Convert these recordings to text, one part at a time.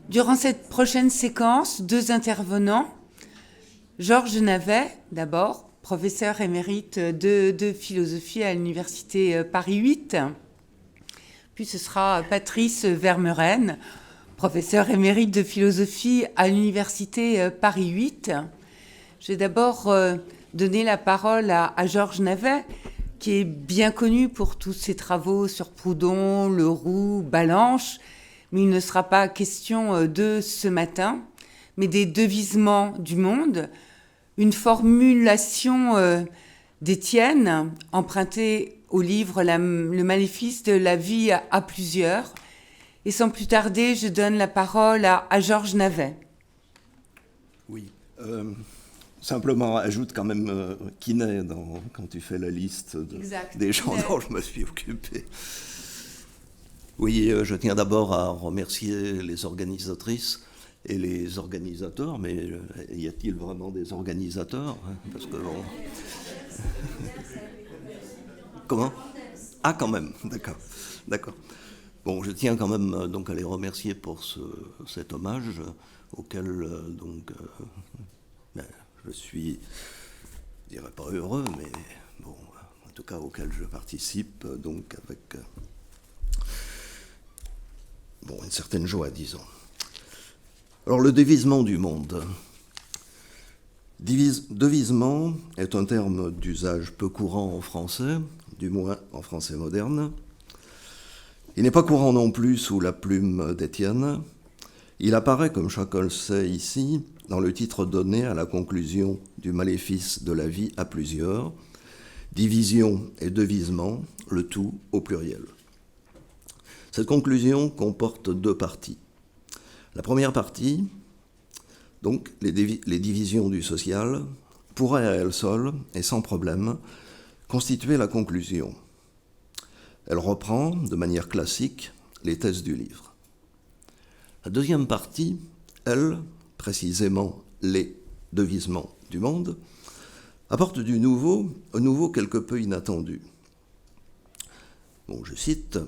Durant cette prochaine séquence, deux intervenants. Georges Navet, d'abord, professeur émérite de philosophie à l'université Paris 8. Puis ce sera Patrice Vermeuren, professeur émérite de philosophie à l'université Paris 8. Je vais d'abord donner la parole à Georges Navet, qui est bien connu pour tous ses travaux sur Proudhon, Leroux, Ballanche, mais il ne sera pas question de ce matin, mais des devisements du monde, une formulation d'Étienne, empruntée au livre Le maléfice de la vie à plusieurs. Et sans plus tarder, je donne la parole à Georges Navet. Oui. Simplement, ajoute quand même Quinet quand tu fais la liste des gens dont je me suis occupé. Oui, je tiens d'abord à remercier les organisatrices et les organisateurs, mais y a-t-il vraiment des organisateurs, hein, parce que bon... Comment ? Ah, quand même, d'accord. Bon, je tiens quand même donc à les remercier pour cet hommage auquel je suis, je dirais pas heureux, mais bon, en tout cas auquel je participe donc avec une certaine joie, disons. Alors, le dévisement du monde. Devisement est un terme d'usage peu courant en français, du moins en français moderne. Il n'est pas courant non plus sous la plume d'Étienne. Il apparaît, comme chacun le sait ici, dans le titre donné à la conclusion du maléfice de la vie à plusieurs, division et devisement, le tout au pluriel. Cette conclusion comporte deux parties. La première partie, donc les divisions du social, pourrait à elles seules, et sans problème, constituer la conclusion. Elle reprend, de manière classique, les thèses du livre. La deuxième partie, elle, précisément les devisements du monde, apporte du nouveau, un nouveau quelque peu inattendu. Bon, je cite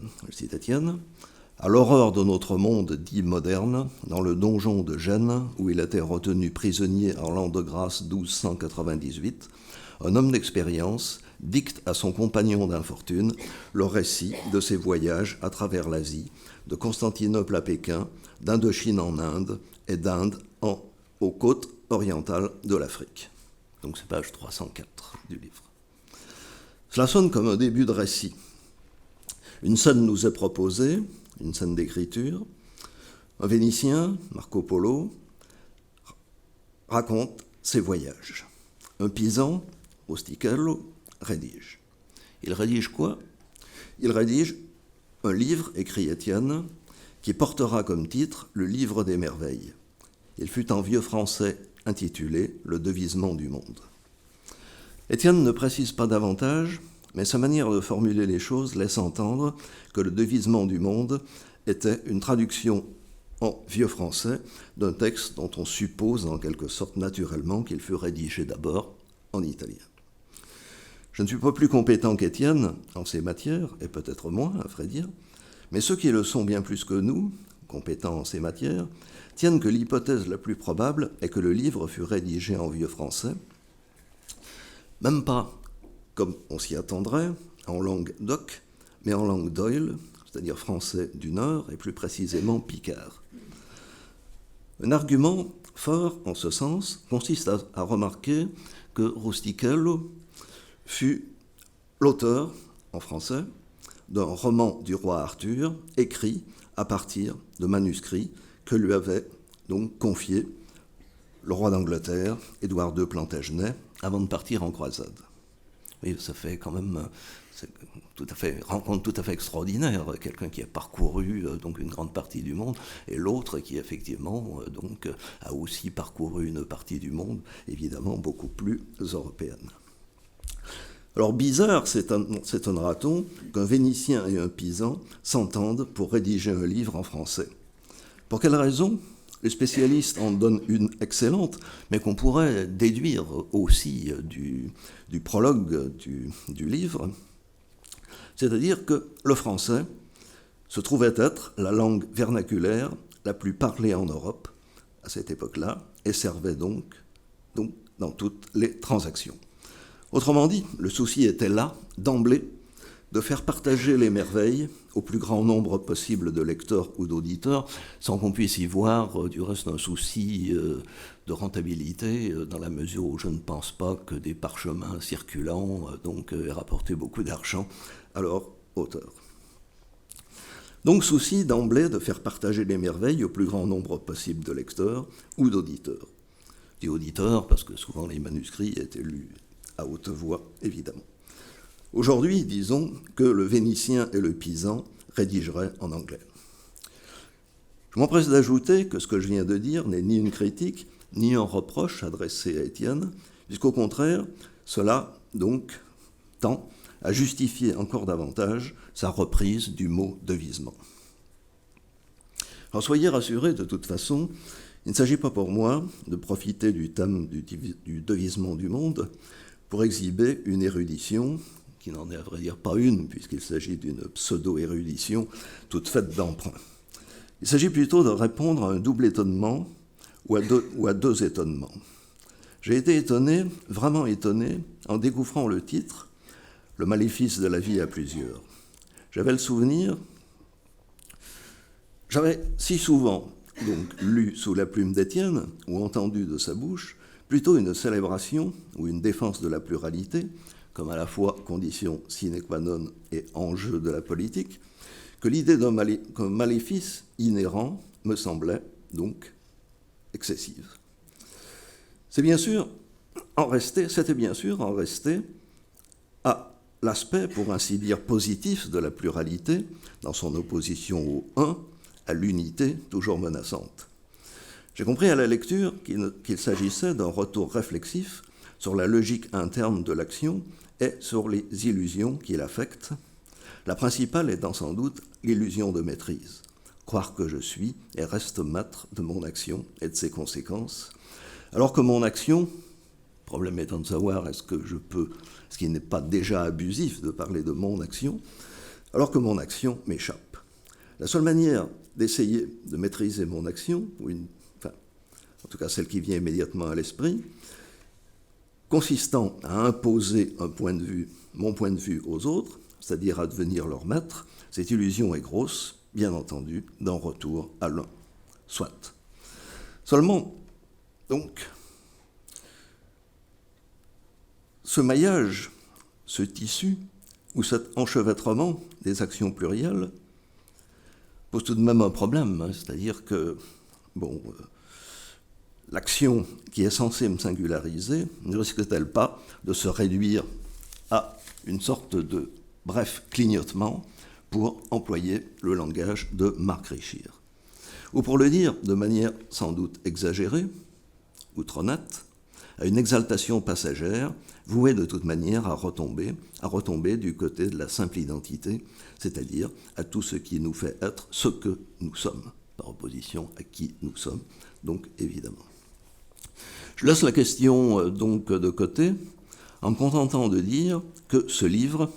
Étienne, « À l'horreur de notre monde dit moderne, dans le donjon de Gênes, où il était retenu prisonnier en l'an de grâce 1298, un homme d'expérience dicte à son compagnon d'infortune le récit de ses voyages à travers l'Asie, de Constantinople à Pékin, d'Indochine en Inde et d'Inde aux côtes orientales de l'Afrique. » Donc c'est page 304 du livre. Cela sonne comme un début de récit. Une scène nous est proposée, une scène d'écriture. Un Vénitien, Marco Polo, raconte ses voyages. Un Pisan, Rustichello, rédige. Il rédige quoi ? Il rédige un livre, écrit Étienne, qui portera comme titre Le livre des merveilles. Il fut en vieux français intitulé Le devisement du monde. Étienne ne précise pas davantage, mais sa manière de formuler les choses laisse entendre que le devisement du monde était une traduction en vieux français d'un texte dont on suppose en quelque sorte naturellement qu'il fut rédigé d'abord en italien. Je ne suis pas plus compétent qu'Étienne en ces matières, et peut-être moins, à vrai dire, mais ceux qui le sont bien plus que nous, compétents en ces matières, tiennent que l'hypothèse la plus probable est que le livre fut rédigé en vieux français, même pas comme on s'y attendrait, en langue d'oc, mais en langue d'oïl, c'est-à-dire français du Nord, et plus précisément picard. Un argument fort en ce sens consiste à remarquer que Rustichello fut l'auteur, en français, d'un roman du roi Arthur, écrit à partir de manuscrits que lui avait donc confié le roi d'Angleterre, Édouard II Plantagenet, avant de partir en croisade. Oui, ça fait quand même rencontre tout à fait extraordinaire, quelqu'un qui a parcouru donc une grande partie du monde, et l'autre qui effectivement donc a aussi parcouru une partie du monde, évidemment beaucoup plus européenne. Alors bizarre s'étonnera-t-on qu'un Vénitien et un Pisan s'entendent pour rédiger un livre en français. Pour quelle raison ? Les spécialistes en donnent une excellente, mais qu'on pourrait déduire aussi du prologue du livre, c'est-à-dire que le français se trouvait être la langue vernaculaire la plus parlée en Europe à cette époque-là et servait donc dans toutes les transactions. Autrement dit, le souci était là, d'emblée, de faire partager les merveilles au plus grand nombre possible de lecteurs ou d'auditeurs, sans qu'on puisse y voir du reste un souci de rentabilité, dans la mesure où je ne pense pas que des parchemins circulants aient rapporté beaucoup d'argent à leur auteur. Donc souci d'emblée de faire partager les merveilles au plus grand nombre possible de lecteurs ou d'auditeurs. Des auditeurs, parce que souvent les manuscrits étaient lus à haute voix, évidemment. Aujourd'hui, disons que le Vénitien et le Pisan rédigeraient en anglais. Je m'empresse d'ajouter que ce que je viens de dire n'est ni une critique, ni un reproche adressé à Étienne, puisqu'au contraire, cela, donc, tend à justifier encore davantage sa reprise du mot devisement. Alors soyez rassurés, de toute façon, il ne s'agit pas pour moi de profiter du thème du devisement du monde pour exhiber une érudition qui n'en est à vrai dire pas une, puisqu'il s'agit d'une pseudo-érudition toute faite d'emprunt. Il s'agit plutôt de répondre à un double étonnement ou à deux étonnements. J'ai été étonné, vraiment étonné, en découvrant le titre « Le maléfice de la vie à plusieurs ». J'avais si souvent donc lu sous la plume d'Étienne ou entendu de sa bouche plutôt une célébration ou une défense de la pluralité, comme à la fois condition sine qua non et enjeu de la politique, que l'idée d'un maléfice inhérent me semblait donc excessive. C'était bien sûr en rester à l'aspect, pour ainsi dire, positif de la pluralité, dans son opposition au un, à l'unité toujours menaçante. J'ai compris à la lecture qu'il s'agissait d'un retour réflexif sur la logique interne de l'action et sur les illusions qui l'affectent, la principale étant sans doute l'illusion de maîtrise, croire que je suis et reste maître de mon action et de ses conséquences, alors que mon action, problème étant de savoir est-ce qu'il n'est pas déjà abusif de parler de mon action, alors que mon action m'échappe. La seule manière d'essayer de maîtriser mon action, en tout cas celle qui vient immédiatement à l'esprit, consistant à imposer mon point de vue aux autres, c'est-à-dire à devenir leur maître, cette illusion est grosse, bien entendu, d'un retour à l'un. Soit. Seulement, donc, ce maillage, ce tissu, ou cet enchevêtrement des actions plurielles pose tout de même un problème, c'est-à-dire que, l'action qui est censée me singulariser ne risque-t-elle pas de se réduire à une sorte de bref clignotement, pour employer le langage de Marc Richir, ou pour le dire de manière sans doute exagérée, ou trop nette, à une exaltation passagère, vouée de toute manière à retomber du côté de la simple identité, c'est-à-dire à tout ce qui nous fait être ce que nous sommes, par opposition à qui nous sommes, donc évidemment. Je laisse la question donc de côté, en me contentant de dire que ce livre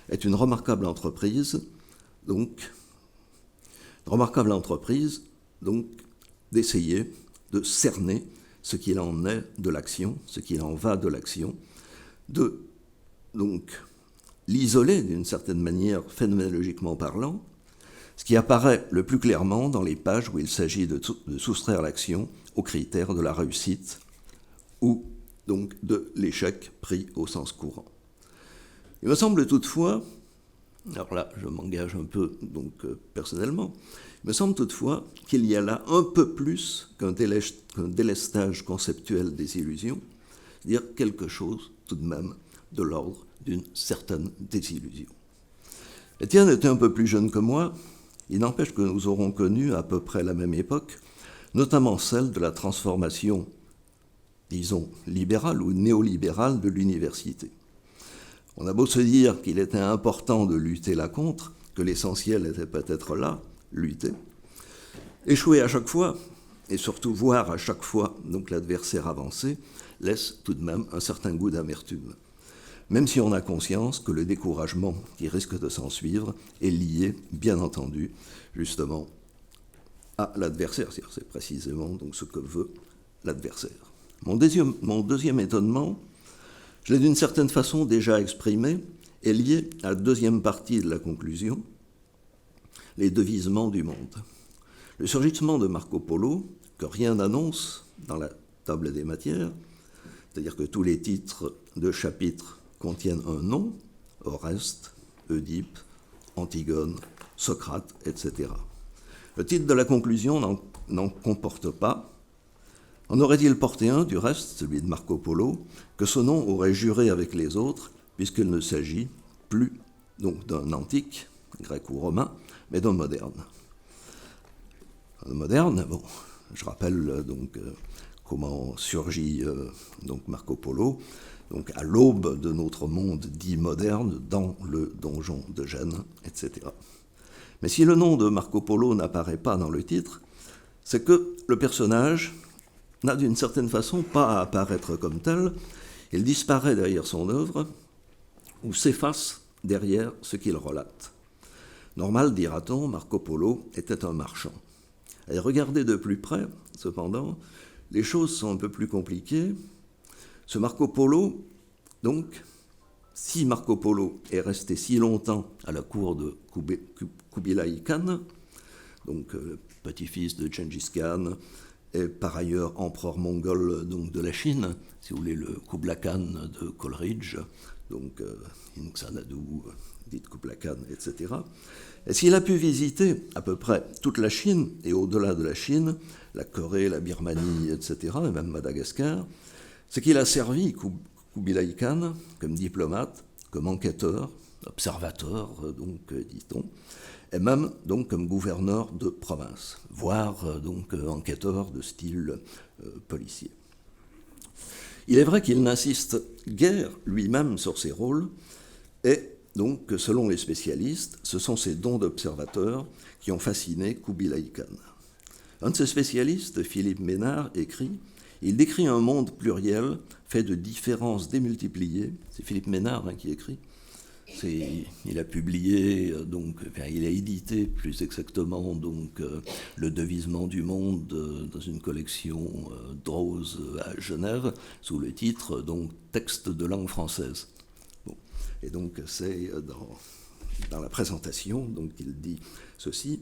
est une remarquable entreprise, d'essayer de cerner ce qu'il en est de l'action, ce qu'il en va de l'action, de l'isoler d'une certaine manière, phénoménologiquement parlant, ce qui apparaît le plus clairement dans les pages où il s'agit de soustraire l'action aux critères de la réussite ou donc de l'échec pris au sens courant. Il me semble toutefois, alors là je m'engage un peu personnellement, il me semble toutefois qu'il y a là un peu plus qu'un délestage conceptuel des illusions, c'est-à-dire quelque chose tout de même de l'ordre d'une certaine désillusion. Étienne était un peu plus jeune que moi, il n'empêche que nous aurons connu à peu près la même époque, notamment celle de la transformation, disons, libérale ou néolibérale de l'université. On a beau se dire qu'il était important de lutter là contre, que l'essentiel était peut-être là, lutter, échouer à chaque fois, et surtout voir à chaque fois donc l'adversaire avancer, laisse tout de même un certain goût d'amertume. Même si on a conscience que le découragement qui risque de s'en suivre est lié, bien entendu, justement, à l'adversaire, c'est précisément donc ce que veut l'adversaire. Mon deuxième étonnement, je l'ai d'une certaine façon déjà exprimé, est lié à la deuxième partie de la conclusion, les devisements du monde. Le surgissement de Marco Polo, que rien n'annonce dans la table des matières, c'est-à-dire que tous les titres de chapitres contiennent un nom, Oreste, Oedipe, Antigone, Socrate, etc. Le titre de la conclusion n'en comporte pas. En aurait-il porté un, du reste, celui de Marco Polo, que ce nom aurait juré avec les autres, puisqu'il ne s'agit plus donc d'un antique, grec ou romain, mais d'un moderne. Un moderne, bon, je rappelle donc comment surgit donc Marco Polo, donc à l'aube de notre monde dit moderne, dans le donjon de Gênes, etc. Mais si le nom de Marco Polo n'apparaît pas dans le titre, c'est que le personnage n'a d'une certaine façon pas à apparaître comme tel, il disparaît derrière son œuvre ou s'efface derrière ce qu'il relate. Normal, dira-t-on, Marco Polo était un marchand. Et regardez de plus près, cependant, les choses sont un peu plus compliquées. Ce Marco Polo, donc, si Marco Polo est resté si longtemps à la cour de Kubilai Khan, donc petit-fils de Gengis Khan, et par ailleurs empereur mongol donc, de la Chine, si vous voulez, le Kublai Khan de Coleridge, donc Inxanadu, dit Kublai Khan, etc. Et s'il a pu visiter à peu près toute la Chine, et au-delà de la Chine, la Corée, la Birmanie, etc., et même Madagascar, c'est qu'il a servi Kubilai Khan comme diplomate, comme enquêteur, observateur, donc, dit-on, et même donc comme gouverneur de province, voire donc enquêteur de style policier. Il est vrai qu'il n'insiste guère lui-même sur ses rôles, et donc que selon les spécialistes, ce sont ses dons d'observateur qui ont fasciné Kubilai Khan. Un de ces spécialistes, Philippe Ménard, écrit « Il décrit un monde pluriel fait de différences démultipliées ». C'est Philippe Ménard qui écrit. Il a publié, il a édité plus exactement Le devisement du monde dans une collection Droz à Genève sous le titre Texte de langue française. Bon. Et donc c'est dans la présentation qu'il dit ceci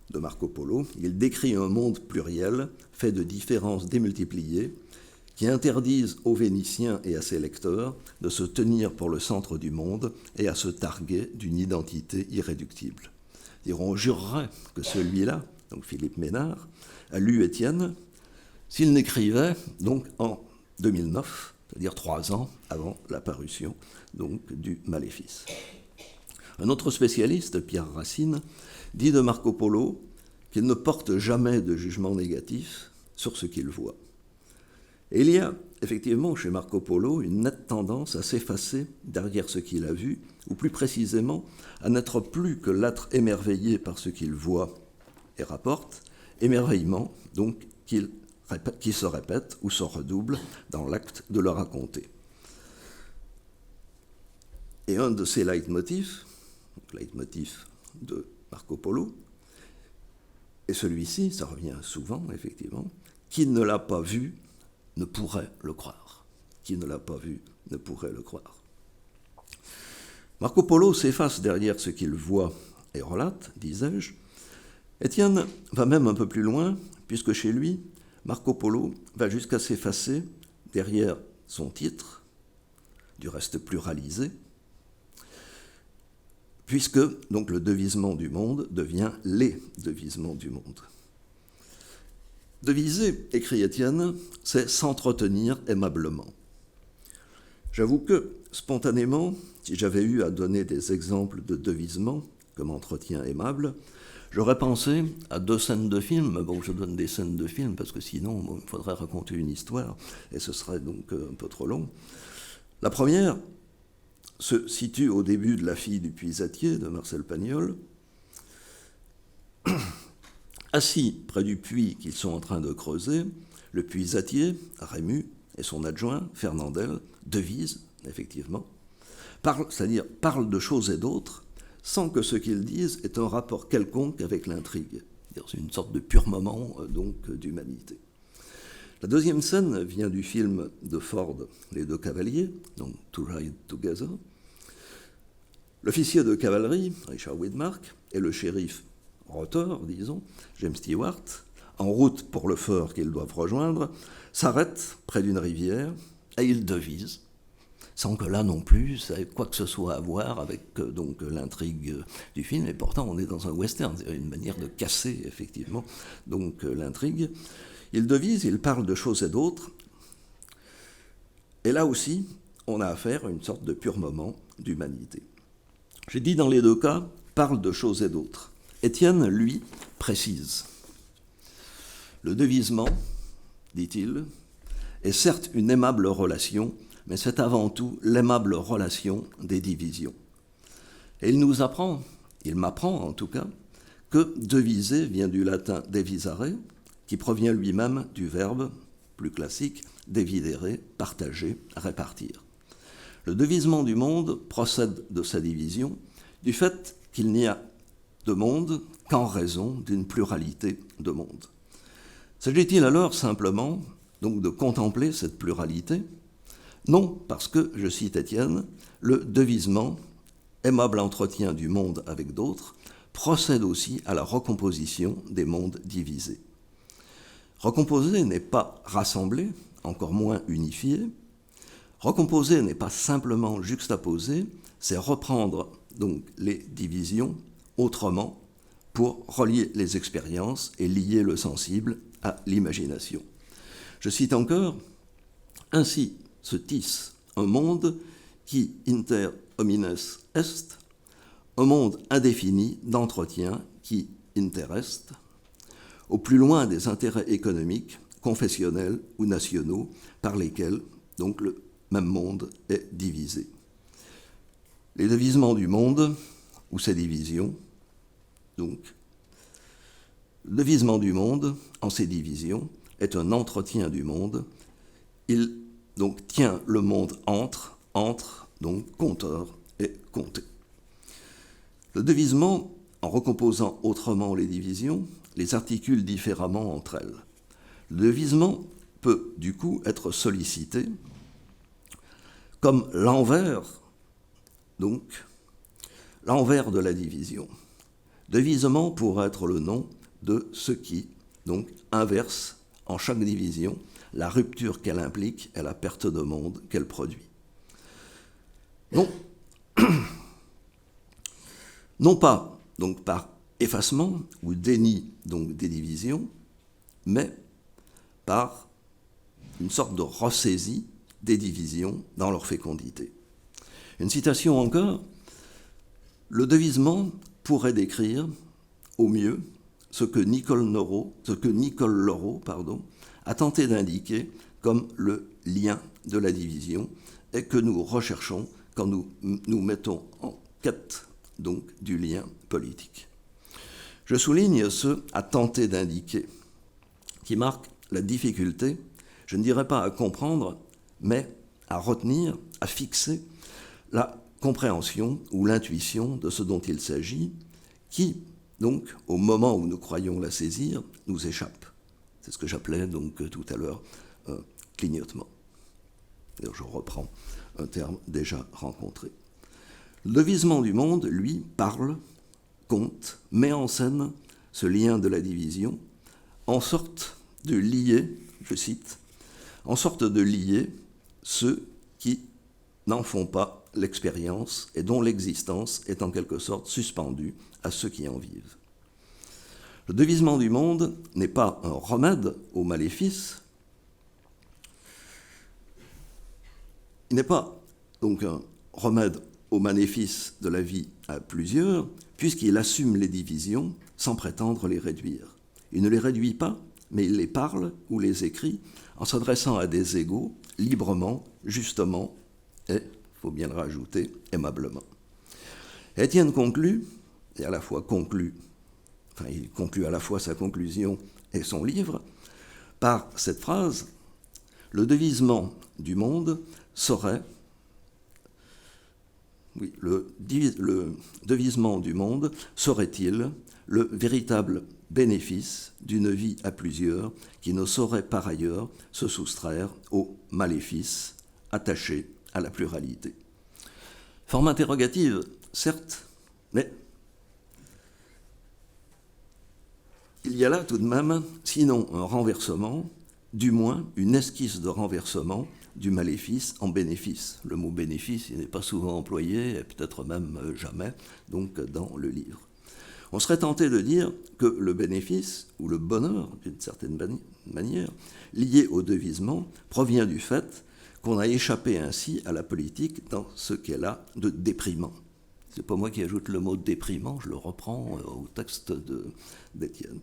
de Marco Polo. Il décrit un monde pluriel fait de différences démultipliées qui interdisent aux Vénitiens et à ses lecteurs de se tenir pour le centre du monde et à se targuer d'une identité irréductible. On jurerait que celui-là, donc Philippe Ménard, a lu Étienne s'il n'écrivait donc en 2009, c'est-à-dire 3 ans avant la parution du Maléfice. Un autre spécialiste, Pierre Racine, dit de Marco Polo qu'il ne porte jamais de jugement négatif sur ce qu'il voit. Et il y a effectivement chez Marco Polo une nette tendance à s'effacer derrière ce qu'il a vu, ou plus précisément à n'être plus que l'être émerveillé par ce qu'il voit et rapporte, émerveillement donc qui se répète ou se redouble dans l'acte de le raconter. Et un de ces leitmotifs, leitmotif de Marco Polo, et celui-ci, ça revient souvent effectivement, qui ne l'a pas vu ne pourrait le croire. Qui ne l'a pas vu ne pourrait le croire. Marco Polo s'efface derrière ce qu'il voit et relate, disais-je. Étienne va même un peu plus loin, puisque chez lui, Marco Polo va jusqu'à s'effacer derrière son titre, du reste pluralisé, puisque donc le devisement du monde devient les devisements du monde. Deviser, écrit Étienne, c'est s'entretenir aimablement. J'avoue que, spontanément, si j'avais eu à donner des exemples de devisement comme entretien aimable, j'aurais pensé à 2 scènes de film. Bon, je donne des scènes de film parce que sinon, il faudrait raconter une histoire et ce serait donc un peu trop long. La première se situe au début de La fille du puisatier de Marcel Pagnol. Assis près du puits qu'ils sont en train de creuser, le puisatier, Rému, et son adjoint, Fernandel, devisent, effectivement, parlent de choses et d'autres, sans que ce qu'ils disent ait un rapport quelconque avec l'intrigue. C'est une sorte de pur moment donc d'humanité. La deuxième scène vient du film de Ford, Les Deux Cavaliers, donc To Ride Together. L'officier de cavalerie, Richard Widmark, et le shérif roteur, disons, James Stewart, en route pour le fort qu'ils doivent rejoindre, s'arrêtent près d'une rivière et ils devisent, sans que là non plus, ça ait quoi que ce soit à voir avec donc l'intrigue du film. Et pourtant, on est dans un western, c'est une manière de casser effectivement donc l'intrigue. Ils devisent, ils parlent de choses et d'autres. Et là aussi, on a affaire à une sorte de pur moment d'humanité. J'ai dit dans les deux cas, parle de choses et d'autres. Étienne, lui, précise. Le devisement, dit-il, est certes une aimable relation, mais c'est avant tout l'aimable relation des divisions. Et il nous apprend, il m'apprend en tout cas, que deviser vient du latin devisare, qui provient lui-même du verbe, plus classique, devidere, partager, répartir. Le devisement du monde procède de sa division, du fait qu'il n'y a de monde qu'en raison d'une pluralité de mondes. S'agit-il alors simplement donc de contempler cette pluralité ? Non, parce que, je cite Étienne, le devisement, aimable entretien du monde avec d'autres, procède aussi à la recomposition des mondes divisés. Recomposer n'est pas rassembler, encore moins unifier. Recomposer n'est pas simplement juxtaposer, c'est reprendre donc les divisions autrement pour relier les expériences et lier le sensible à l'imagination. Je cite encore, « Ainsi se tisse un monde qui inter homines est, un monde indéfini d'entretien qui interest, au plus loin des intérêts économiques, confessionnels ou nationaux par lesquels donc le même monde est divisé. Les devisements du monde, ou ses divisions, donc, le devisement du monde, en ses divisions, est un entretien du monde. Il donc tient le monde entre donc compteur et compté. Le devisement, en recomposant autrement les divisions, les articule différemment entre elles. Le devisement peut du coup être sollicité comme l'envers, donc l'envers de la division. Devisement pourrait être le nom de ce qui, donc, inverse en chaque division la rupture qu'elle implique et la perte de monde qu'elle produit. Non pas donc par effacement ou déni donc des divisions, mais par une sorte de ressaisie des divisions dans leur fécondité. Une citation encore, le devisement pourrait décrire au mieux ce que Nicole Leroux a tenté d'indiquer comme le lien de la division et que nous recherchons quand nous nous mettons en quête donc du lien politique. Je souligne ce « à tenter d'indiquer » qui marque la difficulté, je ne dirais pas à comprendre, mais à retenir, à fixer la compréhension ou l'intuition de ce dont il s'agit, qui, donc, au moment où nous croyons la saisir, nous échappe. C'est ce que j'appelais donc tout à l'heure clignotement. D'ailleurs, je reprends un terme déjà rencontré. Le devisement du monde, lui, parle, compte, met en scène ce lien de la division, en sorte de lier, je cite, en sorte de lier ceux qui n'en font pas l'expérience et dont l'existence est en quelque sorte suspendue à ceux qui en vivent. Le devisement du monde n'est pas un remède aux maléfices, il n'est pas donc un remède aux maléfices de la vie à plusieurs, puisqu'il assume les divisions sans prétendre les réduire. Il ne les réduit pas, mais il les parle ou les écrit en s'adressant à des égaux, librement, justement, et, il faut bien le rajouter, aimablement. Étienne conclut, et à la fois conclut, enfin il conclut à la fois sa conclusion et son livre, par cette phrase, le devisement du monde serait, le devisement du monde serait-il le véritable bénéfice d'une vie à plusieurs qui ne saurait par ailleurs se soustraire aux maléfices attachés à la pluralité. Forme interrogative, certes, mais il y a là tout de même, sinon un renversement, du moins une esquisse de renversement du maléfice en bénéfice. Le mot bénéfice, il n'est pas souvent employé, et peut-être même jamais, donc dans le livre. On serait tenté de dire que le bénéfice, ou le bonheur, d'une certaine manière, lié au devisement, provient du fait qu'on a échappé ainsi à la politique dans ce qu'elle a de déprimant. C'est pas moi qui ajoute le mot déprimant, je le reprends au texte d'Étienne.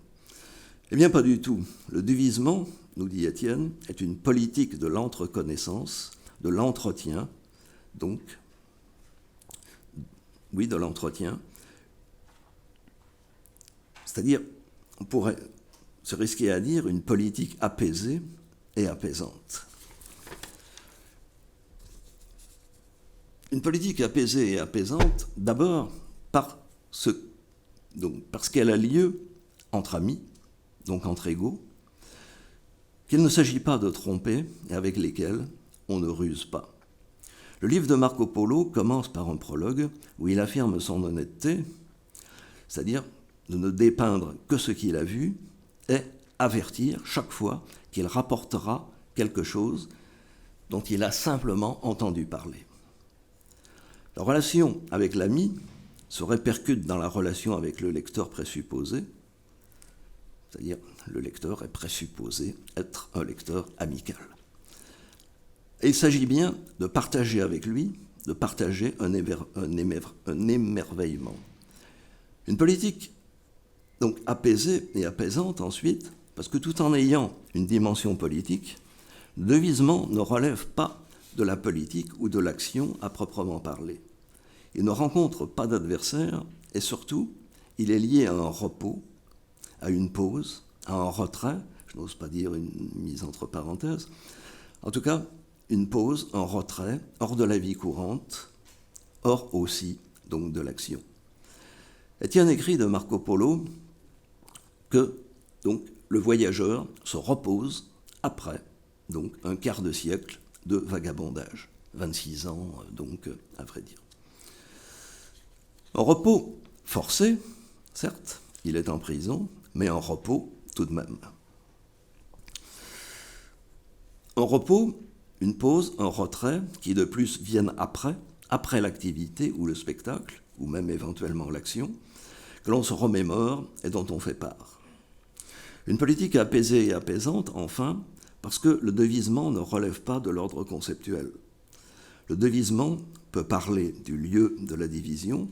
Eh bien, pas du tout. Le devisement, nous dit Étienne, est une politique de l'entreconnaissance, de l'entretien, donc, oui, de l'entretien. C'est-à-dire, on pourrait se risquer à dire une politique apaisée et apaisante. Une politique apaisée et apaisante, d'abord parce qu'elle a lieu entre amis, donc entre égaux, qu'il ne s'agit pas de tromper et avec lesquels on ne ruse pas. Le livre de Marco Polo commence par un prologue où il affirme son honnêteté, c'est-à-dire de ne dépeindre que ce qu'il a vu et avertir chaque fois qu'il rapportera quelque chose dont il a simplement entendu parler. La relation avec l'ami se répercute dans la relation avec le lecteur présupposé, c'est-à-dire le lecteur est présupposé être un lecteur amical. Et il s'agit bien de partager avec lui, de partager un émerveillement. Une politique donc apaisée et apaisante ensuite, parce que tout en ayant une dimension politique, le devisement ne relève pas de la politique ou de l'action à proprement parler. Il ne rencontre pas d'adversaire et surtout, il est lié à un repos, à une pause, à un retrait, je n'ose pas dire une mise entre parenthèses, en tout cas, une pause, un retrait, hors de la vie courante, hors aussi donc de l'action. Étienne écrit de Marco Polo que donc, le voyageur se repose après donc, un quart de siècle de vagabondage, 26 ans donc à vrai dire. Un repos forcé, certes, il est en prison, mais un repos tout de même. Un repos, une pause, un retrait, qui de plus viennent après l'activité ou le spectacle, ou même éventuellement l'action, que l'on se remémore et dont on fait part. Une politique apaisée et apaisante, enfin, parce que le devisement ne relève pas de l'ordre conceptuel. Le devisement peut parler du lieu de la division,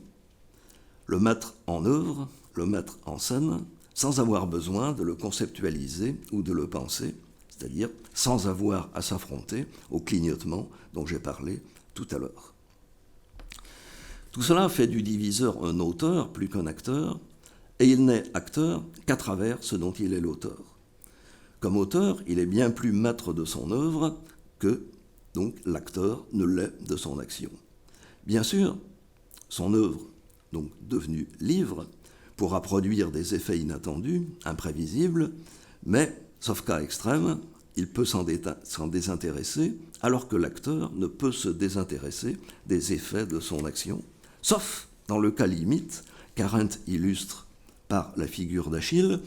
le mettre en œuvre, le mettre en scène, sans avoir besoin de le conceptualiser ou de le penser, c'est-à-dire sans avoir à s'affronter au clignotement dont j'ai parlé tout à l'heure. Tout cela fait du diviseur un auteur plus qu'un acteur, et il n'est acteur qu'à travers ce dont il est l'auteur. Comme auteur, il est bien plus maître de son œuvre que donc l'acteur ne l'est de son action. Bien sûr, son œuvre, donc devenue livre, pourra produire des effets inattendus, imprévisibles, mais, sauf cas extrême, il peut s'en désintéresser, alors que l'acteur ne peut se désintéresser des effets de son action, sauf dans le cas limite qu'Arendt illustre par la figure d'Achille.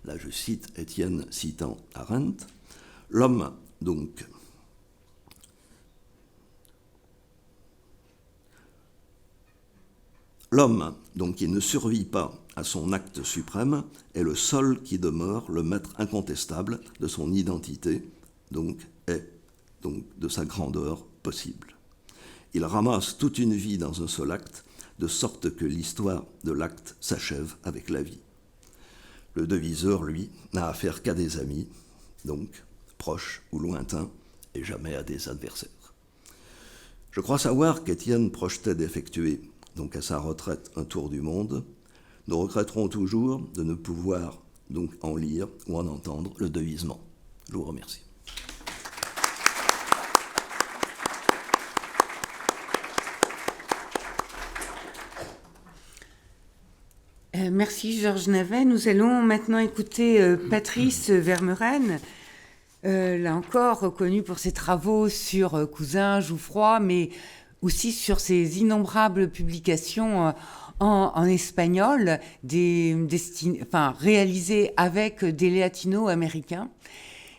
Là, je cite Étienne citant Arendt. L'homme, donc, qui ne survit pas à son acte suprême, est le seul qui demeure le maître incontestable de son identité, donc, et donc de sa grandeur possible. Il ramasse toute une vie dans un seul acte, de sorte que l'histoire de l'acte s'achève avec la vie. Le deviseur, lui, n'a affaire qu'à des amis, donc proches ou lointains, et jamais à des adversaires. Je crois savoir qu'Étienne projetait d'effectuer, donc à sa retraite, un tour du monde. Nous regretterons toujours de ne pouvoir donc en lire ou en entendre le devisement. Je vous remercie. Merci Georges Navet. Nous allons maintenant écouter Patrice Vermeuren, là encore reconnu pour ses travaux sur Cousin, Jouffroy, mais aussi sur ses innombrables publications en espagnol, réalisées avec des latino-américains.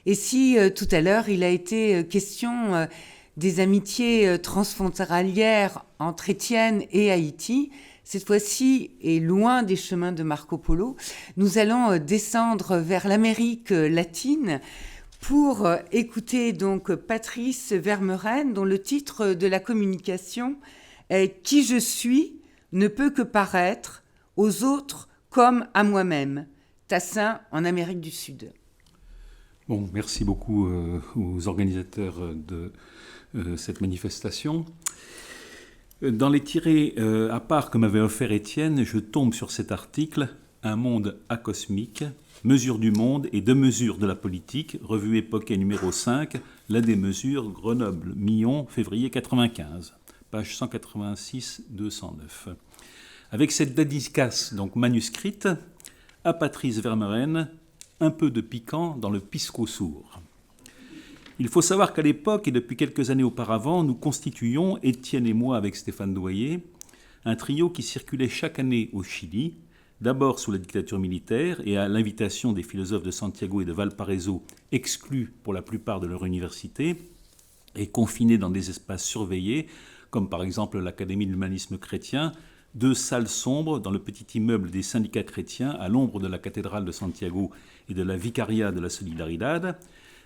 Et si tout à l'heure il a été question des amitiés transfrontalières entre Étienne et Haïti, cette fois-ci, et loin des chemins de Marco Polo, nous allons descendre vers l'Amérique latine pour écouter donc Patrice Vermeuren, dont le titre de la communication est « Qui je suis ne peut que paraître aux autres comme à moi-même ». Tassin en Amérique du Sud. Bon, merci beaucoup aux organisateurs de cette manifestation. Dans les tirés à part que m'avait offert Étienne, je tombe sur cet article « Un monde acosmique, mesure du monde et deux mesures de la politique », revue Époquet numéro 5, La démesure, Grenoble, Millon, février 95, page 186-209. Avec cette dédicace donc manuscrite, à Patrice Vermeuren, un peu de piquant dans le pisco sourd. Il faut savoir qu'à l'époque, et depuis quelques années auparavant, nous constituions, Étienne et moi avec Stéphane Doyer, un trio qui circulait chaque année au Chili, d'abord sous la dictature militaire et à l'invitation des philosophes de Santiago et de Valparaiso, exclus pour la plupart de leur université, et confinés dans des espaces surveillés, comme par exemple l'Académie de l'humanisme chrétien, 2 salles sombres dans le petit immeuble des syndicats chrétiens à l'ombre de la cathédrale de Santiago et de la Vicaria de la Solidaridad.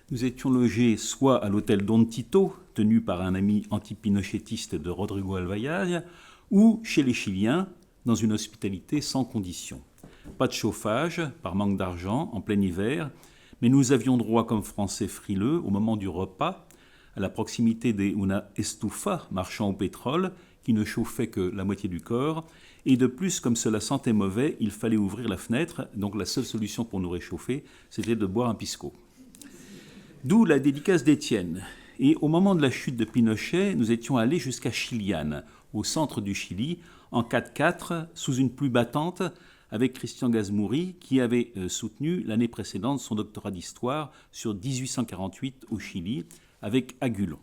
Nous étions logés soit à l'hôtel Don Tito, tenu par un ami antipinochetiste de Rodrigo Alvaillard, ou chez les Chiliens, dans une hospitalité sans condition. Pas de chauffage, par manque d'argent, en plein hiver, mais nous avions droit, comme Français frileux, au moment du repas, à la proximité des una estufa, marchands au pétrole, qui ne chauffaient que la moitié du corps, et de plus, comme cela sentait mauvais, il fallait ouvrir la fenêtre, donc la seule solution pour nous réchauffer, c'était de boire un pisco. D'où la dédicace d'Étienne. Et au moment de la chute de Pinochet, nous étions allés jusqu'à Chiliane, au centre du Chili, en 4x4, sous une pluie battante, avec Christian Gazmouri, qui avait soutenu l'année précédente son doctorat d'histoire sur 1848 au Chili, avec Agulon.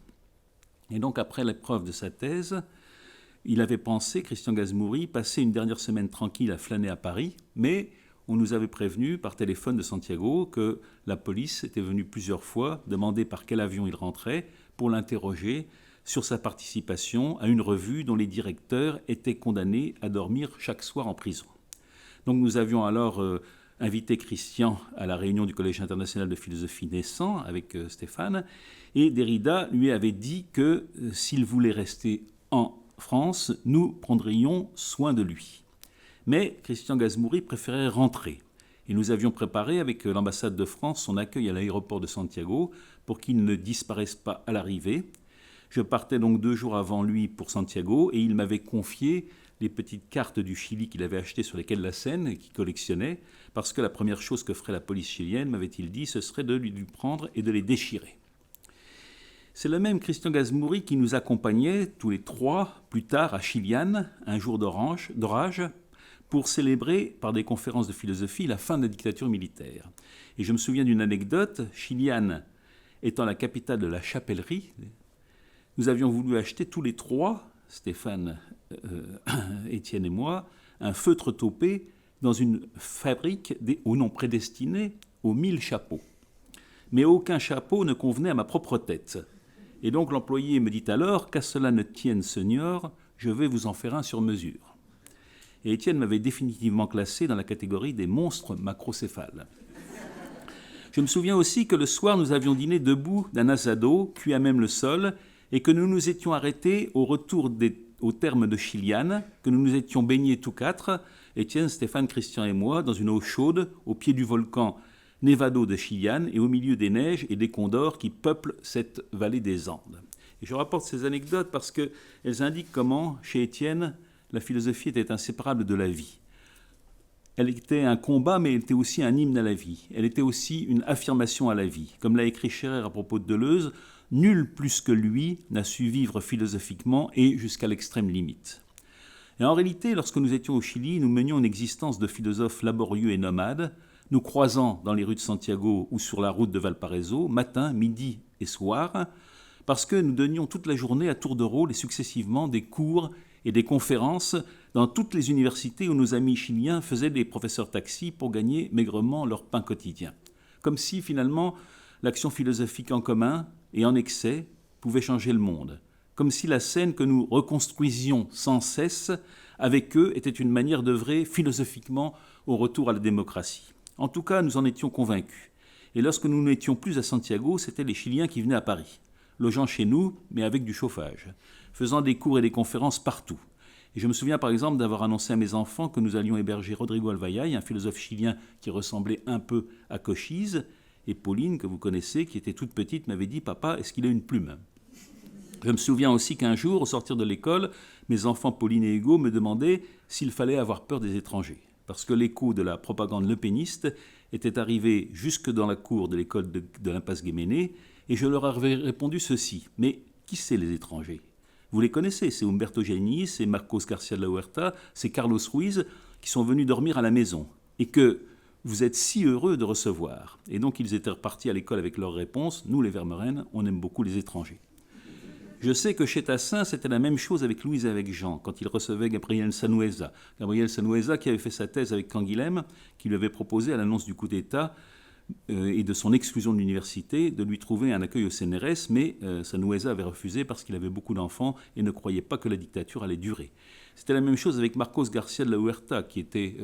Et donc, après l'épreuve de sa thèse, il avait pensé, Christian Gazmouri, passer une dernière semaine tranquille à flâner à Paris, mais on nous avait prévenu par téléphone de Santiago que la police était venue plusieurs fois demander par quel avion il rentrait pour l'interroger sur sa participation à une revue dont les directeurs étaient condamnés à dormir chaque soir en prison. Donc nous avions alors invité Christian à la réunion du Collège international de philosophie naissant avec Stéphane, et Derrida lui avait dit que s'il voulait rester en France, nous prendrions soin de lui. Mais Christian Gazmouri préférait rentrer. Et nous avions préparé avec l'ambassade de France son accueil à l'aéroport de Santiago pour qu'il ne disparaisse pas à l'arrivée. Je partais donc 2 jours avant lui pour Santiago et il m'avait confié les petites cartes du Chili qu'il avait achetées sur les quais de la Seine et qu'il collectionnait, parce que la première chose que ferait la police chilienne, m'avait-il dit, ce serait de lui prendre et de les déchirer. C'est le même Christian Gazmouri qui nous accompagnait tous les 3 plus tard à Chiliane, un jour d'orage, pour célébrer par des conférences de philosophie la fin de la dictature militaire. Et je me souviens d'une anecdote, Chiliane étant la capitale de la chapellerie, nous avions voulu acheter tous les 3, Stéphane, Étienne et moi, un feutre taupé dans une fabrique au nom prédestiné aux 1000 chapeaux. Mais aucun chapeau ne convenait à ma propre tête. Et donc l'employé me dit alors, qu'à cela ne tienne, seigneur, je vais vous en faire un sur mesure. Et Étienne m'avait définitivement classé dans la catégorie des monstres macrocéphales. Je me souviens aussi que le soir, nous avions dîné debout d'un asado, cuit à même le sol, et que nous nous étions arrêtés au retour au terme de Chiliane, que nous nous étions baignés tous 4, Étienne, Stéphane, Christian et moi, dans une eau chaude, au pied du volcan Nevado de Chiliane, et au milieu des neiges et des condors qui peuplent cette vallée des Andes. Et je rapporte ces anecdotes parce qu'elles indiquent comment, chez Étienne, la philosophie était inséparable de la vie. Elle était un combat, mais elle était aussi un hymne à la vie. Elle était aussi une affirmation à la vie. Comme l'a écrit Scherrer à propos de Deleuze, nul plus que lui n'a su vivre philosophiquement et jusqu'à l'extrême limite. Et en réalité, lorsque nous étions au Chili, nous menions une existence de philosophes laborieux et nomades, nous croisant dans les rues de Santiago ou sur la route de Valparaiso, matin, midi et soir, parce que nous donnions toute la journée à tour de rôle et successivement des cours et des conférences dans toutes les universités où nos amis chiliens faisaient des professeurs taxis pour gagner maigrement leur pain quotidien. Comme si, finalement, l'action philosophique en commun et en excès pouvait changer le monde. Comme si la scène que nous reconstruisions sans cesse avec eux était une manière d'œuvrer philosophiquement au retour à la démocratie. En tout cas, nous en étions convaincus. Et lorsque nous n'étions plus à Santiago, c'étaient les Chiliens qui venaient à Paris, logeant chez nous, mais avec du chauffage, faisant des cours et des conférences partout. Et je me souviens par exemple d'avoir annoncé à mes enfants que nous allions héberger Rodrigo Alvayay, un philosophe chilien qui ressemblait un peu à Cochise, et Pauline, que vous connaissez, qui était toute petite, m'avait dit « Papa, est-ce qu'il a une plume ?» Je me souviens aussi qu'un jour, au sortir de l'école, mes enfants Pauline et Hugo me demandaient s'il fallait avoir peur des étrangers, parce que l'écho de la propagande lepéniste était arrivé jusque dans la cour de l'école de l'impasse Guéméné, et je leur avais répondu ceci. Mais qui c'est les étrangers? Vous les connaissez, c'est Humberto Geni, c'est Marcos García de la Huerta, c'est Carlos Ruiz, qui sont venus dormir à la maison, et que vous êtes si heureux de recevoir. Et donc ils étaient repartis à l'école avec leur réponse, nous les Vermeuren, on aime beaucoup les étrangers. Je sais que chez Tassin, c'était la même chose avec Louise et avec Jean, quand il recevait Gabriel Sanueza. Gabriel Sanueza qui avait fait sa thèse avec Canguilhem, qui lui avait proposé à l'annonce du coup d'État et de son exclusion de l'université, de lui trouver un accueil au CNRS, mais Sanueza avait refusé parce qu'il avait beaucoup d'enfants et ne croyait pas que la dictature allait durer. C'était la même chose avec Marcos García de la Huerta, qui était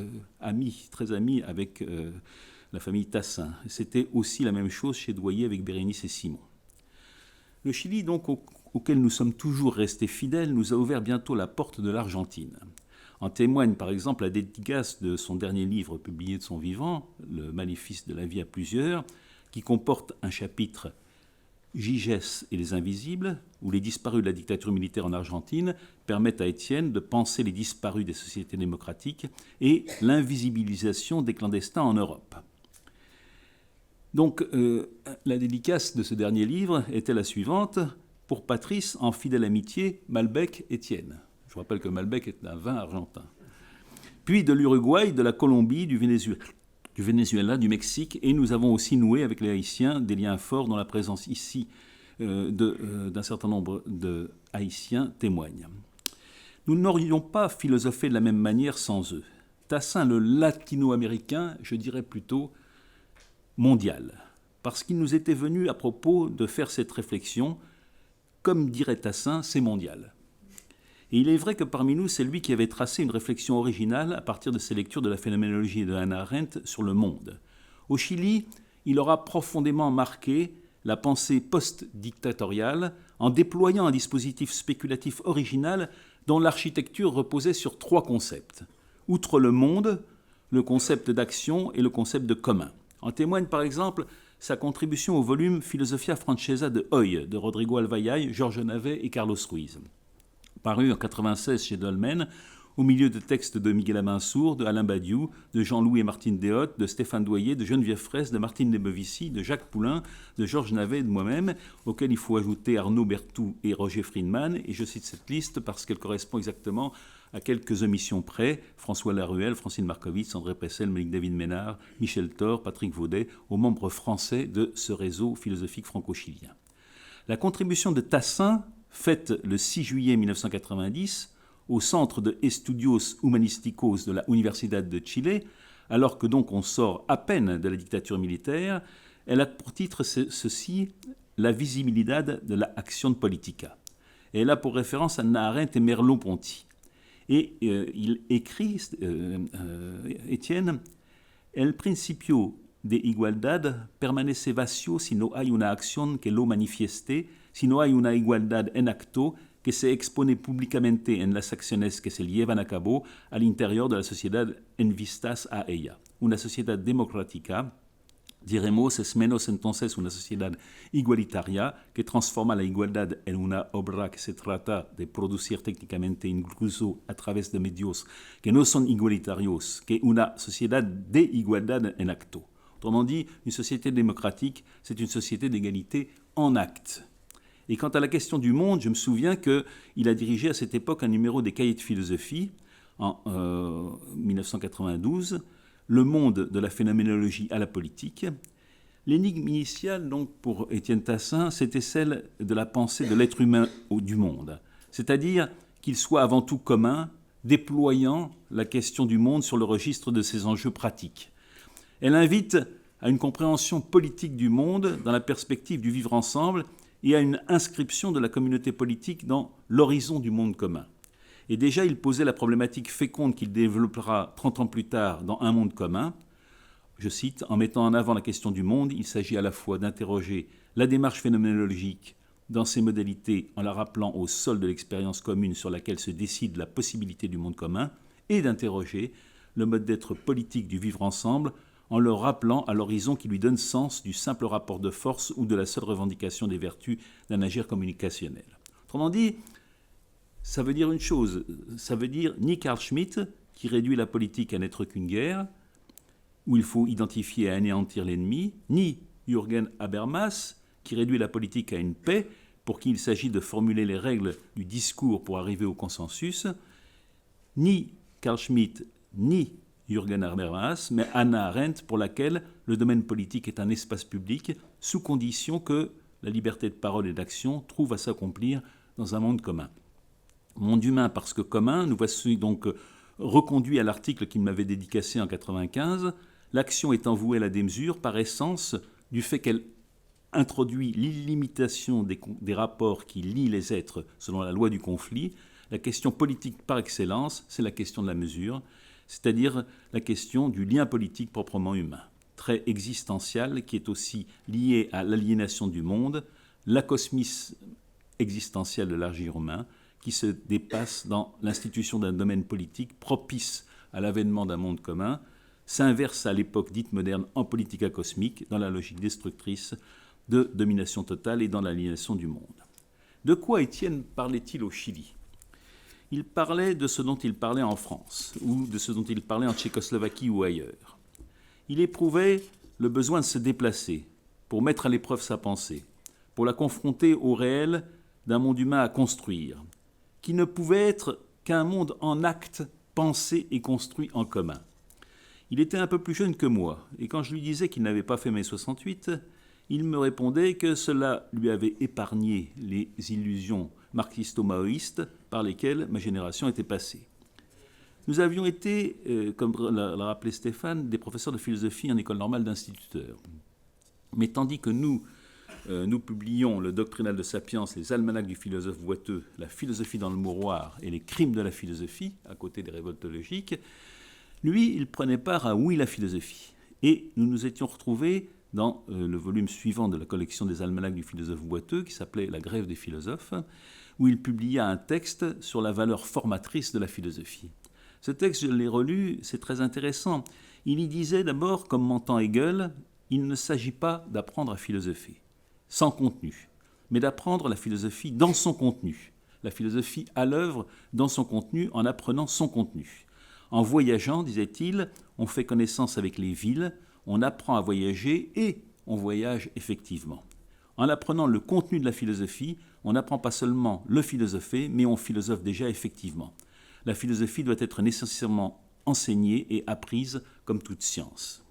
très ami avec la famille Tassin. C'était aussi la même chose chez Doyer avec Bérénice et Simon. Le Chili, donc, auquel nous sommes toujours restés fidèles, nous a ouvert bientôt la porte de l'Argentine. En témoigne par exemple la dédicace de son dernier livre publié de son vivant, Le Maléfice de la vie à plusieurs, qui comporte un chapitre Giges et les Invisibles, où les disparus de la dictature militaire en Argentine permettent à Étienne de penser les disparus des sociétés démocratiques et l'invisibilisation des clandestins en Europe. Donc, la dédicace de ce dernier livre était la suivante. Pour Patrice, en fidèle amitié, Malbec, Étienne. Je rappelle que Malbec est un vin argentin. Puis de l'Uruguay, de la Colombie, du Venezuela, du Mexique, et nous avons aussi noué avec les Haïtiens des liens forts dont la présence ici d'un certain nombre de Haïtiens témoigne. Nous n'aurions pas philosophé de la même manière sans eux. Tassin, le latino-américain, je dirais plutôt mondial, parce qu'il nous était venu à propos de faire cette réflexion. Comme dirait Tassin, c'est mondial. Et il est vrai que parmi nous, c'est lui qui avait tracé une réflexion originale à partir de ses lectures de la phénoménologie de Hannah Arendt sur le monde. Au Chili, il aura profondément marqué la pensée post-dictatoriale en déployant un dispositif spéculatif original dont l'architecture reposait sur 3 concepts. Outre le monde, le concept d'action et le concept de commun. En témoigne par exemple sa contribution au volume Philosophia Francesa de Hoy, de Rodrigo Alvayay, Georges Navet et Carlos Ruiz, paru en 1996 chez Dolmen, au milieu de textes de Miguel Amansour, de Alain Badiou, de Jean-Louis et Martine Deshottes, de Stéphane Doyer, de Geneviève Fraisse, de Martine Lebovici, de Jacques Poulain, de Georges Navet et de moi-même, auxquels il faut ajouter Arnaud Berthoud et Roger Friedman. Et je cite cette liste parce qu'elle correspond exactement à quelques omissions près: François Laruelle, Francine Markovitz, André Pessel, Monique David Ménard, Michel Thor, Patrick Vaudet, aux membres français de ce réseau philosophique franco-chilien. La contribution de Tassin, faite le 6 juillet 1990 au Centre de Estudios Humanísticos de la Universidad de Chile, alors que donc on sort à peine de la dictature militaire, elle a pour titre ceci: La visibilidad de la acción política. Et elle a pour référence Hannah Arendt et Merleau-Ponty. Et il écrit, Étienne, El principio de igualdad permanece vacío si no hay una acción que lo manifieste, si no hay una igualdad en acto que se expone públicamente en las acciones que se llevan a cabo al interior de la sociedad en vistas a ella. Una sociedad democrática, diremos, es menos entonces una sociedad igualitaria que transforma la igualdad en una obra que se trata de producir técnicamente incluso a través de medios que no son igualitarios que una sociedad de igualdad en acto. Autrement dit, une société démocratique, c'est une société d'égalité en acte. Et quant à la question du monde, je me souviens qu'il a dirigé à cette époque un numéro des Cahiers de philosophie en 1992, Le monde de la phénoménologie à la politique. L'énigme initiale, donc, pour Étienne Tassin, c'était celle de la pensée de l'être humain du monde, c'est-à-dire qu'il soit avant tout commun, déployant la question du monde sur le registre de ses enjeux pratiques. Elle invite à une compréhension politique du monde dans la perspective du vivre ensemble et à une inscription de la communauté politique dans l'horizon du monde commun. Et déjà, il posait la problématique féconde qu'il développera 30 ans plus tard dans Un monde commun. Je cite, « En mettant en avant la question du monde, il s'agit à la fois d'interroger la démarche phénoménologique dans ses modalités en la rappelant au sol de l'expérience commune sur laquelle se décide la possibilité du monde commun et d'interroger le mode d'être politique du vivre ensemble en le rappelant à l'horizon qui lui donne sens du simple rapport de force ou de la seule revendication des vertus d'un agir communicationnel. » Autrement dit, ça veut dire une chose, ça veut dire ni Carl Schmitt, qui réduit la politique à n'être qu'une guerre, où il faut identifier et anéantir l'ennemi, ni Jürgen Habermas, qui réduit la politique à une paix, pour qui il s'agit de formuler les règles du discours pour arriver au consensus, ni Carl Schmitt, ni Jürgen Habermas, mais Hannah Arendt, pour laquelle le domaine politique est un espace public, sous condition que la liberté de parole et d'action trouve à s'accomplir dans un monde commun. Monde humain parce que commun, nous voici donc reconduits à l'article qu'il m'avait dédicacé en 1995, l'action étant vouée à la démesure par essence du fait qu'elle introduit l'illimitation des rapports qui lient les êtres selon la loi du conflit. La question politique par excellence, c'est la question de la mesure, c'est-à-dire la question du lien politique proprement humain, trait existentiel qui est aussi lié à l'aliénation du monde, l'acosmisme existentiel de l'agir humain, qui se dépasse dans l'institution d'un domaine politique propice à l'avènement d'un monde commun, s'inverse à l'époque dite moderne en politique cosmique, dans la logique destructrice de domination totale et dans l'aliénation du monde. De quoi Étienne parlait-il au Chili ? Il parlait de ce dont il parlait en France, ou de ce dont il parlait en Tchécoslovaquie ou ailleurs. Il éprouvait le besoin de se déplacer pour mettre à l'épreuve sa pensée, pour la confronter au réel d'un monde humain à construire, qui ne pouvait être qu'un monde en acte, pensé et construit en commun. Il était un peu plus jeune que moi, et quand je lui disais qu'il n'avait pas fait mai 68, il me répondait que cela lui avait épargné les illusions marxisto-maoïstes par lesquelles ma génération était passée. Nous avions été, comme l'a rappelé Stéphane, des professeurs de philosophie en école normale d'instituteurs. Mais tandis que nous publions le Doctrinal de Sapiens, les almanachs du philosophe boiteux, la philosophie dans le mouroir et les crimes de la philosophie, à côté des révoltes logiques, lui, il prenait part à Oui la philosophie. Et nous nous étions retrouvés dans le volume suivant de la collection des almanachs du philosophe boiteux, qui s'appelait La grève des philosophes, où il publia un texte sur la valeur formatrice de la philosophie. Ce texte, je l'ai relu, c'est très intéressant. Il y disait d'abord, comme m'entend Hegel, il ne s'agit pas d'apprendre à philosopher sans contenu, mais d'apprendre la philosophie dans son contenu, la philosophie à l'œuvre dans son contenu en apprenant son contenu. En voyageant, disait-il, on fait connaissance avec les villes, on apprend à voyager et on voyage effectivement. En apprenant le contenu de la philosophie, on n'apprend pas seulement le philosopher, mais on philosophe déjà effectivement. La philosophie doit être nécessairement enseignée et apprise comme toute science.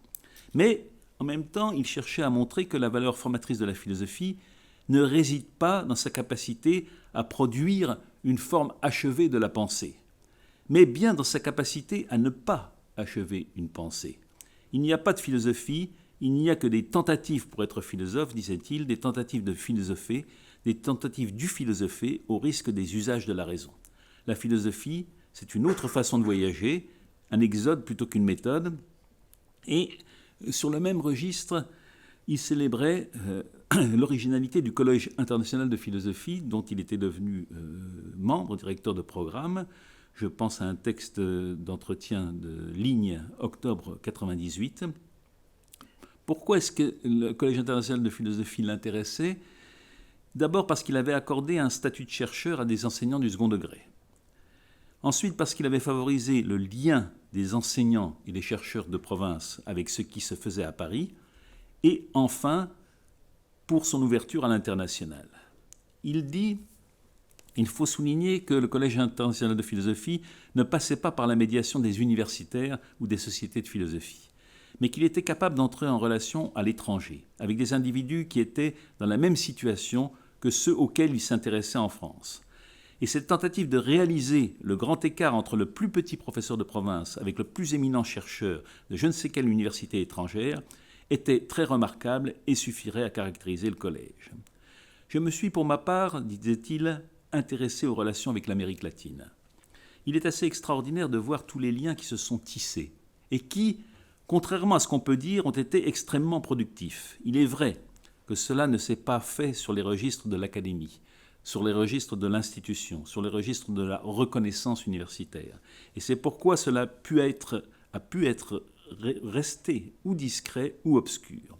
Mais en même temps, il cherchait à montrer que la valeur formatrice de la philosophie ne réside pas dans sa capacité à produire une forme achevée de la pensée, mais bien dans sa capacité à ne pas achever une pensée. Il n'y a pas de philosophie, il n'y a que des tentatives pour être philosophe, disait-il, des tentatives de philosopher, des tentatives du philosopher au risque des usages de la raison. La philosophie, c'est une autre façon de voyager, un exode plutôt qu'une méthode, et sur le même registre, il célébrait l'originalité du Collège international de philosophie, dont il était devenu membre, directeur de programme. Je pense à un texte d'entretien de ligne, octobre 1998. Pourquoi est-ce que le Collège international de philosophie l'intéressait ? D'abord parce qu'il avait accordé un statut de chercheur à des enseignants du second degré. Ensuite parce qu'il avait favorisé le lien des enseignants et des chercheurs de province avec ce qui se faisait à Paris. Et enfin, pour son ouverture à l'international. Il dit Il faut souligner que le Collège international de philosophie ne passait pas par la médiation des universitaires ou des sociétés de philosophie, mais qu'il était capable d'entrer en relation à l'étranger, avec des individus qui étaient dans la même situation que ceux auxquels il s'intéressait en France. Et cette tentative de réaliser le grand écart entre le plus petit professeur de province avec le plus éminent chercheur de je ne sais quelle université étrangère était très remarquable et suffirait à caractériser le collège. Je me suis pour ma part, disait-il, intéressé aux relations avec l'Amérique latine. Il est assez extraordinaire de voir tous les liens qui se sont tissés et qui, contrairement à ce qu'on peut dire, ont été extrêmement productifs. Il est vrai que cela ne s'est pas fait sur les registres de l'académie, sur les registres de l'institution, sur les registres de la reconnaissance universitaire. Et c'est pourquoi cela a pu être resté ou discret ou obscur.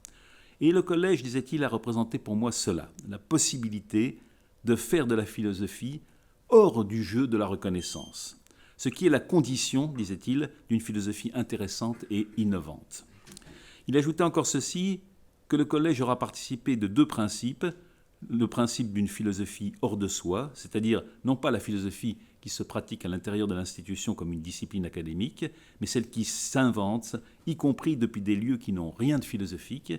Et le collège, disait-il, a représenté pour moi cela, la possibilité de faire de la philosophie hors du jeu de la reconnaissance, ce qui est la condition, disait-il, d'une philosophie intéressante et innovante. Il ajoutait encore ceci, que le collège aura participé de deux principes, le principe d'une philosophie hors de soi, c'est-à-dire non pas la philosophie qui se pratique à l'intérieur de l'institution comme une discipline académique, mais celle qui s'invente, y compris depuis des lieux qui n'ont rien de philosophique.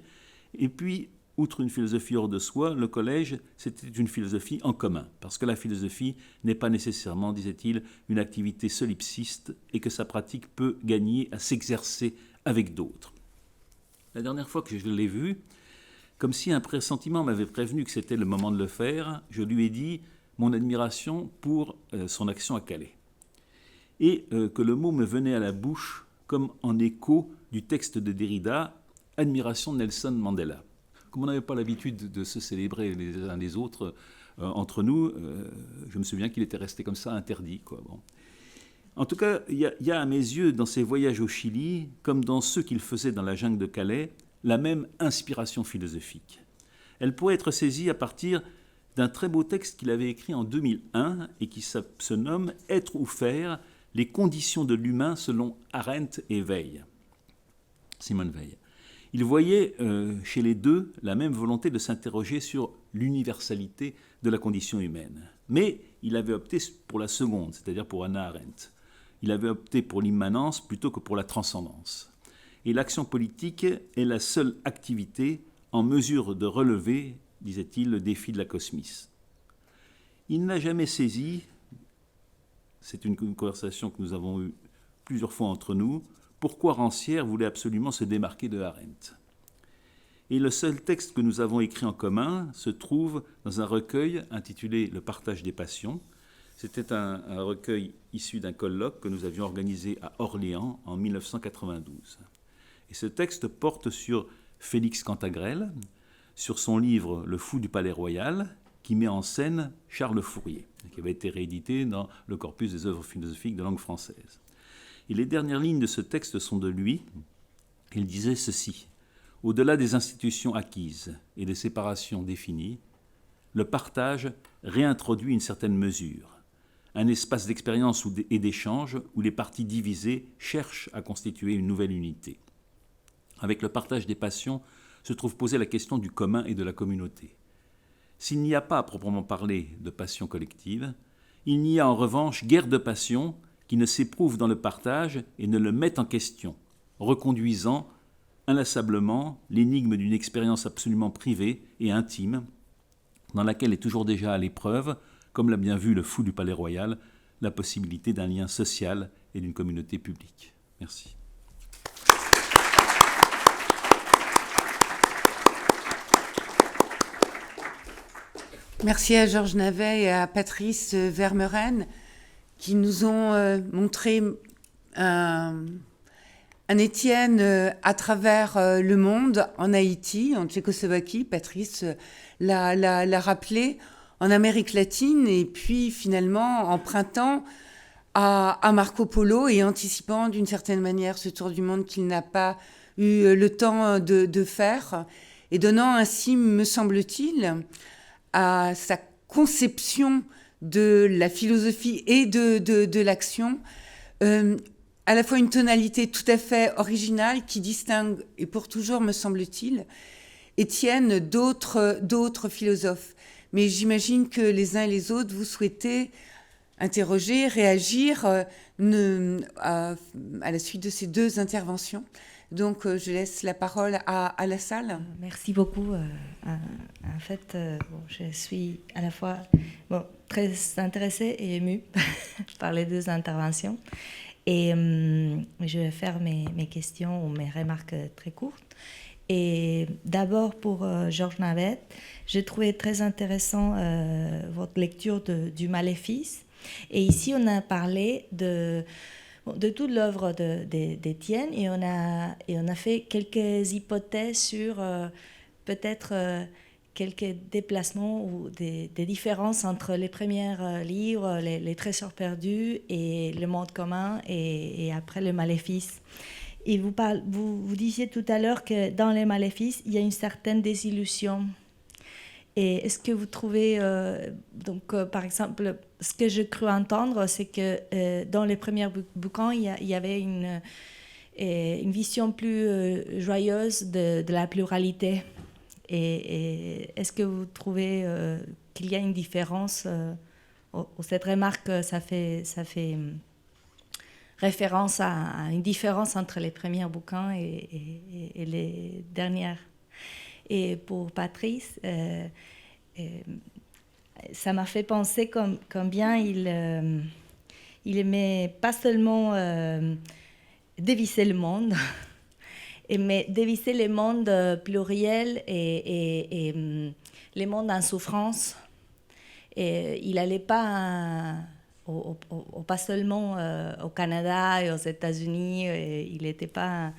Et puis, outre une philosophie hors de soi, le collège, c'était une philosophie en commun, parce que la philosophie n'est pas nécessairement, disait-il, une activité solipsiste et que sa pratique peut gagner à s'exercer avec d'autres. La dernière fois que je l'ai vu, comme si un pressentiment m'avait prévenu que c'était le moment de le faire, je lui ai dit mon admiration pour son action à Calais. Et que le mot me venait à la bouche comme en écho du texte de Derrida, « Admiration de Nelson Mandela ». Comme on n'avait pas l'habitude de se célébrer les uns les autres entre nous, je me souviens qu'il était resté comme ça interdit, quoi. Bon. En tout cas, il y a à mes yeux, dans ses voyages au Chili, comme dans ceux qu'il faisait dans la jungle de Calais, la même inspiration philosophique. Elle pourrait être saisie à partir d'un très beau texte qu'il avait écrit en 2001 et qui se nomme « Être ou faire, les conditions de l'humain selon Arendt et Weil ». Simone Weil. Il voyait chez les deux la même volonté de s'interroger sur l'universalité de la condition humaine. Mais il avait opté pour la seconde, c'est-à-dire pour Hannah Arendt. Il avait opté pour l'immanence plutôt que pour la transcendance. Et l'action politique est la seule activité en mesure de relever, disait-il, le défi de la cosmis. Il n'a jamais saisi, c'est une conversation que nous avons eue plusieurs fois entre nous, pourquoi Rancière voulait absolument se démarquer de Arendt. Et le seul texte que nous avons écrit en commun se trouve dans un recueil intitulé « Le partage des passions ». C'était un recueil issu d'un colloque que nous avions organisé à Orléans en 1992. Et ce texte porte sur Félix Cantagrel, sur son livre « Le fou du Palais Royal », qui met en scène Charles Fourier, qui avait été réédité dans le corpus des œuvres philosophiques de langue française. Et les dernières lignes de ce texte sont de lui. Il disait ceci: « Au-delà des institutions acquises et des séparations définies, le partage réintroduit une certaine mesure, un espace d'expérience et d'échange où les parties divisées cherchent à constituer une nouvelle unité. Avec le partage des passions se trouve posée la question du commun et de la communauté. S'il n'y a pas à proprement parler de passion collective, il n'y a en revanche guère de passion qui ne s'éprouvent dans le partage et ne le mettent en question, reconduisant inlassablement l'énigme d'une expérience absolument privée et intime, dans laquelle est toujours déjà à l'épreuve, comme l'a bien vu le fou du Palais Royal, la possibilité d'un lien social et d'une communauté publique. » Merci. Merci à Georges Navet et à Patrice Vermeuren qui nous ont montré un Étienne à travers le monde, en Haïti, en Tchécoslovaquie, Patrice l'a rappelé, en Amérique latine, et puis finalement empruntant à Marco Polo et anticipant d'une certaine manière ce tour du monde qu'il n'a pas eu le temps de faire, et donnant ainsi, me semble-t-il, à sa conception de la philosophie et de l'action, à la fois une tonalité tout à fait originale qui distingue, et pour toujours me semble-t-il, Étienne d'autres philosophes. mais j'imagine que les uns et les autres, vous souhaitez interroger, réagir à la suite de ces deux interventions. Donc, je laisse la parole à la salle. Merci beaucoup. En fait, je suis à la fois très intéressée et émue par les deux interventions. Et je vais faire mes questions ou mes remarques très courtes. Et d'abord, pour Georges Navette, j'ai trouvé très intéressant votre lecture du Maléfice. Et ici, on a parlé de toute l'œuvre d'Étienne et on a fait quelques hypothèses sur peut-être quelques déplacements ou des différences entre les premiers livres, les Trésors perdus et le monde commun et après le Maléfice. Et vous disiez tout à l'heure que dans les Maléfices, il y a une certaine désillusion. Et est-ce que vous trouvez, par exemple, ce que j'ai cru entendre, c'est que dans les premiers bouquins, il y avait une vision plus joyeuse de la pluralité. Et est-ce que vous trouvez qu'il y a une différence cette remarque, ça fait référence à une différence entre les premiers bouquins et les dernières. Et pour Patrice, ça m'a fait penser combien il aimait pas seulement dévisser le monde, mais dévisser les mondes pluriels et les mondes en souffrance. Et il n'allait pas pas seulement au Canada et aux États-Unis, il n'était pas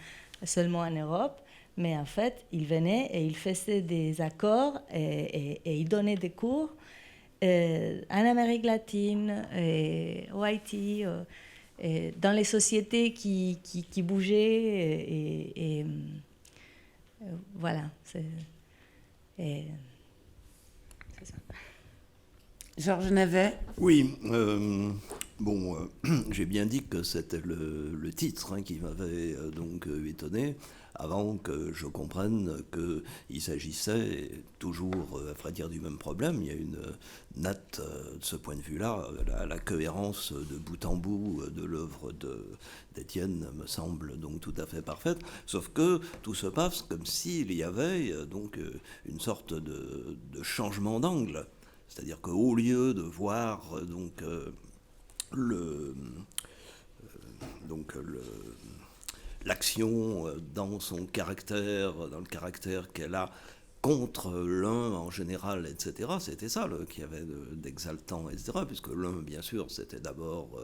seulement en Europe, mais en fait, il venait et il faisait des accords et il donnait des cours en Amérique latine, au Haïti, dans les sociétés qui bougeaient. Et voilà, c'est ça. Georges Navet. Oui, j'ai bien dit que c'était le titre qui m'avait donc étonné, avant que je comprenne qu'il s'agissait toujours, à vrai dire, du même problème. Il y a une natte, de ce point de vue-là, la cohérence de bout en bout de l'œuvre d'Étienne me semble donc tout à fait parfaite, sauf que tout se passe comme s'il y avait donc une sorte de changement d'angle. C'est-à-dire qu'au lieu de voir l'action dans son caractère, dans le caractère qu'elle a contre l'un en général, etc. C'était ça qu'il y avait d'exaltant, etc. Puisque l'un, bien sûr, c'était d'abord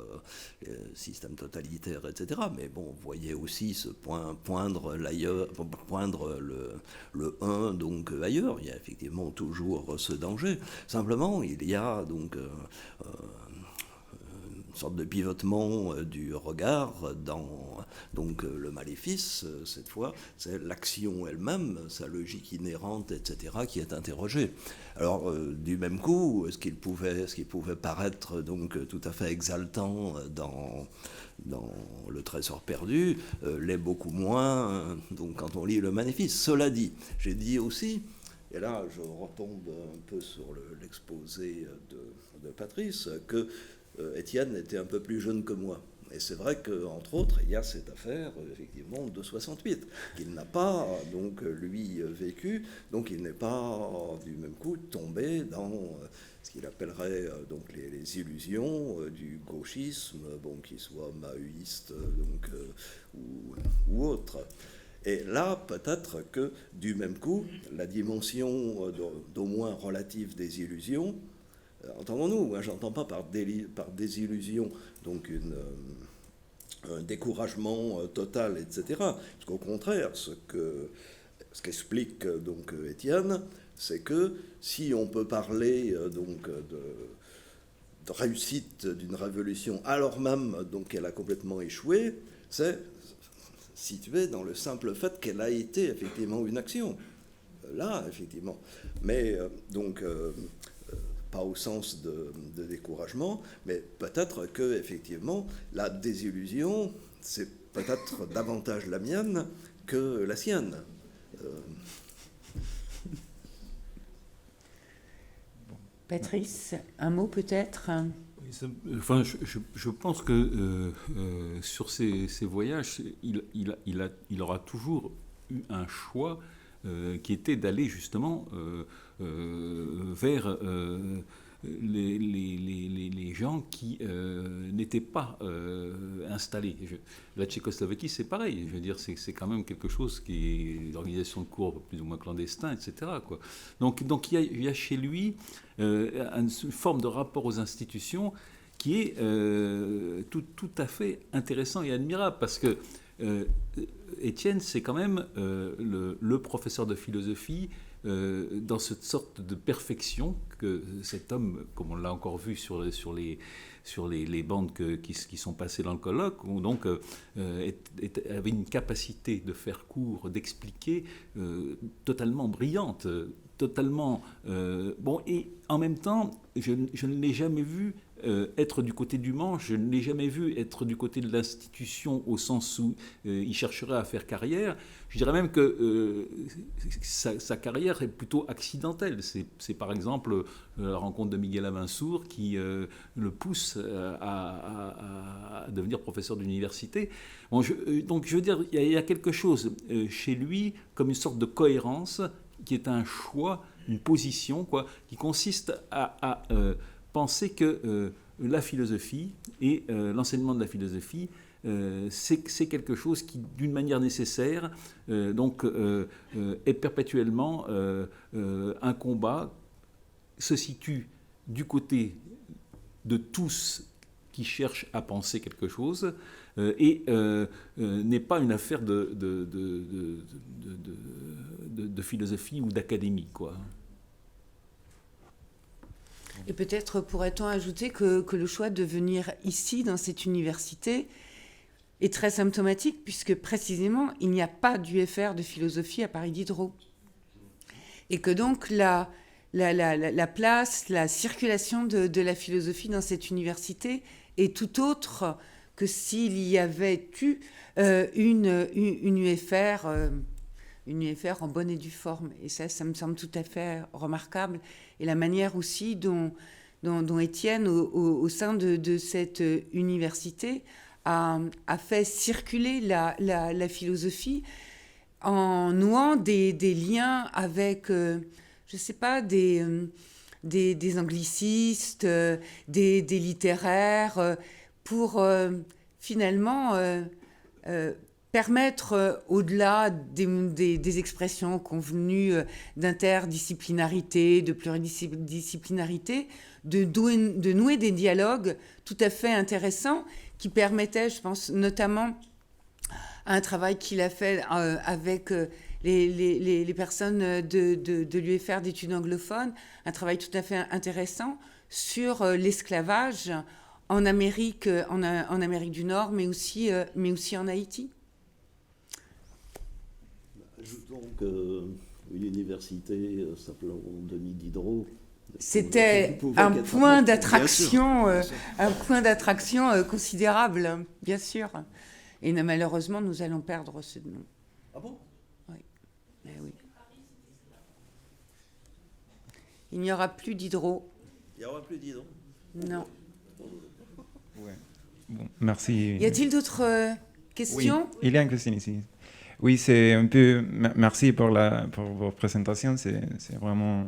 le système totalitaire, etc. Mais bon, vous voyez aussi ce poindre le un donc ailleurs. Il y a effectivement toujours ce danger. Simplement, il y a donc une sorte de pivotement du regard dans donc le Maléfice, cette fois, c'est l'action elle-même, sa logique inhérente, etc., qui est interrogée. Alors, du même coup, ce qui pouvait paraître donc tout à fait exaltant dans le Trésor perdu, l'est beaucoup moins donc, quand on lit le Maléfice. Cela dit, j'ai dit aussi, et là je retombe un peu sur l'exposé de Patrice, que Étienne était un peu plus jeune que moi. Et c'est vrai qu'entre autres, il y a cette affaire, effectivement, de 68, qu'il n'a pas, donc, lui, vécu. Donc, il n'est pas, du même coup, tombé dans ce qu'il appellerait donc, les illusions du gauchisme, qu'il soit maoïste ou autre. Et là, peut-être que, du même coup, la dimension d'au moins relative des illusions, entendons-nous, j'entends pas par désillusion, donc un découragement total, etc. Parce qu'au contraire, ce qu'explique donc Étienne, c'est que si on peut parler donc de réussite d'une révolution alors même donc qu'elle a complètement échoué, c'est situé dans le simple fait qu'elle a été effectivement une action. Là, effectivement. Mais donc pas au sens de découragement, mais peut-être que effectivement la désillusion, c'est peut-être davantage la mienne que la sienne. Patrice, un mot peut-être? Enfin, je pense que sur ces voyages, il aura toujours eu un choix qui était d'aller justement vers les gens qui n'étaient pas installés. La Tchécoslovaquie, c'est pareil. Je veux dire, c'est quand même quelque chose qui est l'organisation de cours plus ou moins clandestin, etc., quoi. Donc il y a chez lui une forme de rapport aux institutions qui est tout à fait intéressant et admirable, parce que Étienne, c'est quand même le professeur de philosophie dans cette sorte de perfection que cet homme, comme on l'a encore vu sur les bandes qui sont passées dans le colloque, où donc avait une capacité de faire court, d'expliquer totalement brillante, totalement bon, et en même temps, je ne l'ai jamais vu être du côté du manche, je ne l'ai jamais vu être du côté de l'institution au sens où il chercherait à faire carrière. Je dirais même que sa carrière est plutôt accidentelle. C'est par exemple la rencontre de Miguel Amansour qui le pousse à devenir professeur d'université. Bon, donc je veux dire, il y a quelque chose chez lui comme une sorte de cohérence qui est un choix, une position, quoi, qui consiste à penser que la philosophie et l'enseignement de la philosophie, c'est quelque chose qui, d'une manière nécessaire, est perpétuellement un combat, se situe du côté de tous qui cherchent à penser quelque chose et n'est pas une affaire de philosophie ou d'académie, quoi. Et peut-être pourrait-on ajouter que le choix de venir ici, dans cette université, est très symptomatique, puisque précisément, il n'y a pas d'UFR de philosophie à Paris Diderot. Et que donc, la place, la circulation de la philosophie dans cette université est tout autre que s'il y avait eu une UFR en bonne et due forme. Et ça me semble tout à fait remarquable. Et la manière aussi dont Étienne, au sein de cette université, a fait circuler la philosophie en nouant des liens avec, je ne sais pas, des anglicistes, des littéraires, pour finalement permettre, au-delà des expressions convenues d'interdisciplinarité, de pluridisciplinarité, de nouer des dialogues tout à fait intéressants qui permettaient, je pense notamment à un travail qu'il a fait avec les personnes de l'UFR d'études anglophones, un travail tout à fait intéressant sur l'esclavage en Amérique du Nord, mais aussi en Haïti. Ajoutons qu'une université s'appelant Denis Diderot, c'était un point d'attraction considérable, bien sûr. Et malheureusement, nous allons perdre ce nom. Ah bon? Oui. Mais oui. Il n'y aura plus Diderot. Il n'y aura plus Diderot? Non. Ouais. Bon, merci. Y a-t-il d'autres questions? Oui, il y a une question ici. Oui, c'est un peu... Merci pour vos présentations, c'est vraiment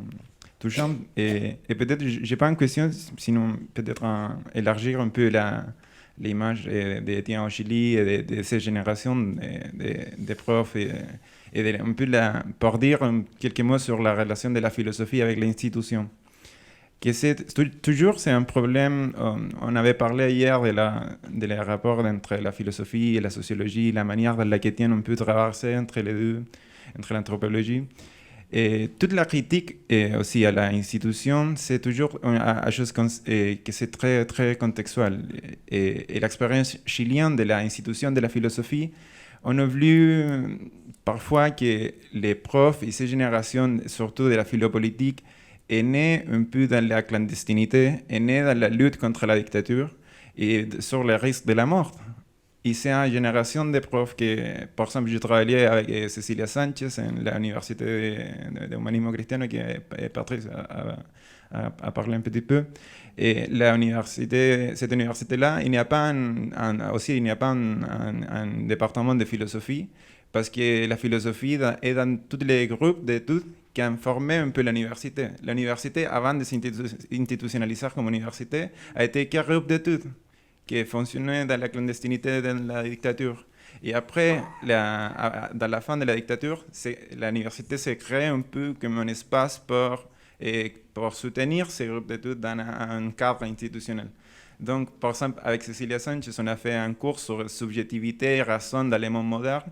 touchant. Et peut-être, je n'ai pas une question, sinon peut-être élargir un peu l'image d'Étienne Angelly et de ces générations de profs et un peu pour dire quelques mots sur la relation de la philosophie avec l'institution. Toujours, c'est un problème. On avait parlé hier de les rapports entre la philosophie et la sociologie, la manière dont Étienne peut traverser entre les deux, entre l'anthropologie. Et toute la critique aussi à l'institution, c'est toujours une chose que c'est très, très contextuel. Et l'expérience chilienne de l'institution de la philosophie, on a vu parfois que les profs et ces générations, surtout de la philopolitique, est né un peu dans la clandestinité, est né dans la lutte contre la dictature et sur les risques de la mort. Et c'est une génération de profs que, par exemple, je travaillais avec Cecilia Sanchez en l'Université d'Humanismo Cristiano, que Patrice a parlé un petit peu. Et cette université-là, il n'y a pas un département de philosophie, parce que la philosophie est dans tous les groupes d'études qui ont formé un peu l'université. L'université, avant de s'institutionnaliser comme université, a été qu'un groupe d'études qui fonctionnait dans la clandestinité de la dictature. Et après, dans la fin de la dictature, l'université s'est créée un peu comme un espace pour soutenir ces groupes d'études dans un cadre institutionnel. Donc, par exemple, avec Cecilia Sanchez, on a fait un cours sur subjectivité et raison dans les mondes modernes.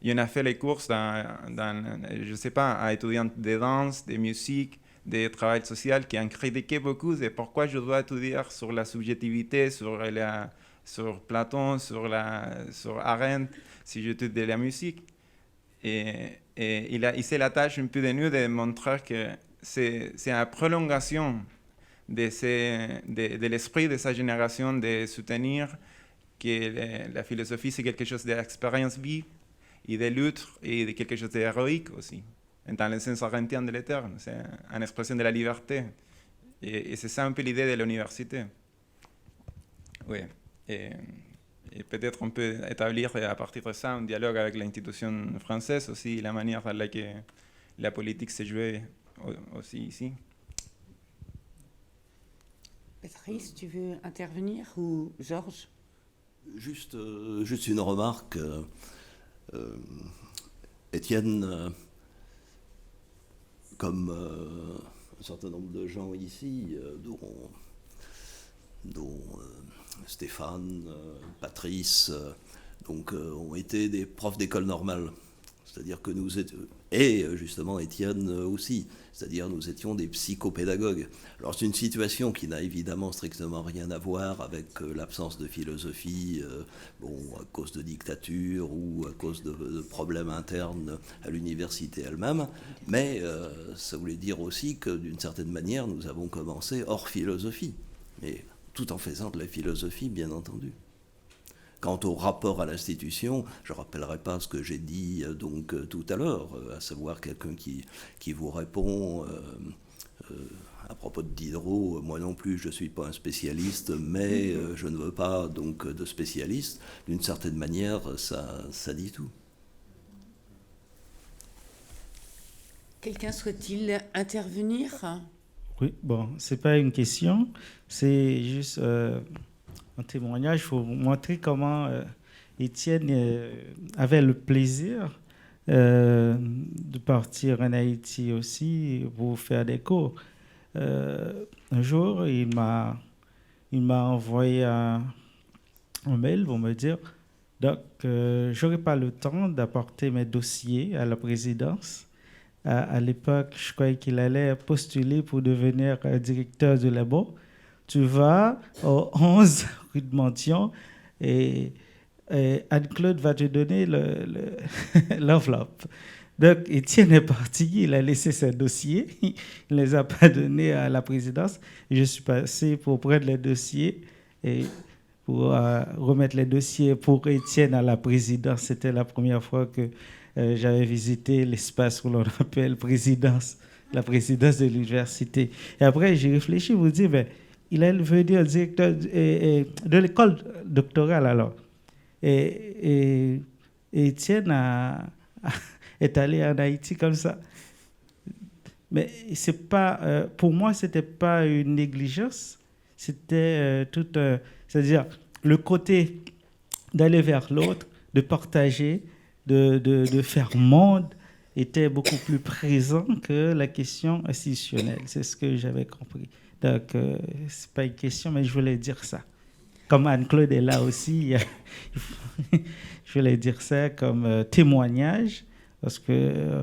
Et on a fait les cours je ne sais pas, à étudiants de danse, de musique, de travail social qui ont critiqué beaucoup de pourquoi je dois étudier sur la subjectivité, sur Platon, sur Arendt, si j'étudie de la musique. Et c'est la tâche un peu de nous de montrer que c'est une prolongation de l'esprit de sa génération de soutenir que la philosophie c'est quelque chose d'expérience vive et de lutte et de quelque chose d'héroïque aussi. Dans le sens arendtien de le terme, c'est une expression de la liberté. Et c'est ça un peu l'idée de l'université. Oui. Et peut-être on peut établir à partir de ça un dialogue avec l'institution française aussi, la manière dans laquelle la politique s'est jouée aussi ici. Patrice, tu veux intervenir ou Georges? Juste une remarque. Étienne, comme un certain nombre de gens ici, dont Stéphane, Patrice, ont été des profs d'école normale. C'est-à-dire que nous étions, et justement Étienne aussi, c'est-à-dire nous étions des psychopédagogues. Alors c'est une situation qui n'a évidemment strictement rien à voir avec l'absence de philosophie, à cause de dictature ou à cause de problèmes internes à l'université elle-même, mais ça voulait dire aussi que d'une certaine manière nous avons commencé hors philosophie, mais tout en faisant de la philosophie bien entendu. Quant au rapport à l'institution, je ne rappellerai pas ce que j'ai dit tout à l'heure, à savoir quelqu'un qui vous répond à propos de Diderot, moi non plus je ne suis pas un spécialiste, mais je ne veux pas de spécialiste. D'une certaine manière, ça dit tout. Quelqu'un souhaite-t-il intervenir? Oui, bon, ce n'est pas une question, c'est juste... un témoignage pour montrer comment Étienne avait le plaisir de partir en Haïti aussi pour faire des cours. Un jour, il m'a envoyé un mail pour me dire donc j'aurais pas le temps d'apporter mes dossiers à la présidence. À l'époque, je croyais qu'il allait postuler pour devenir directeur de labo. Tu vas au 11 rue de Montion et Anne-Claude va te donner l'enveloppe. Donc, Étienne est parti, il a laissé ses dossiers, il ne les a pas donnés à la présidence. Je suis passé pour prendre les dossiers et pour remettre les dossiers pour Étienne à la présidence. C'était la première fois que j'avais visité l'espace où l'on appelle la présidence de l'université. Et après, j'ai réfléchi, vous dire, il est devenu directeur de l'école doctorale alors. Et Étienne est allé en Haïti comme ça. Mais c'est pas, pour moi, ce n'était pas une négligence. C'était c'est-à-dire le côté d'aller vers l'autre, de partager, de faire monde était beaucoup plus présent que la question institutionnelle. C'est ce que j'avais compris. Donc, ce n'est pas une question, mais je voulais dire ça. Comme Anne-Claude est là aussi, je voulais dire ça comme témoignage, parce que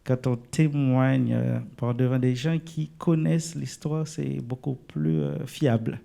quand on témoigne par devant des gens qui connaissent l'histoire, c'est beaucoup plus fiable.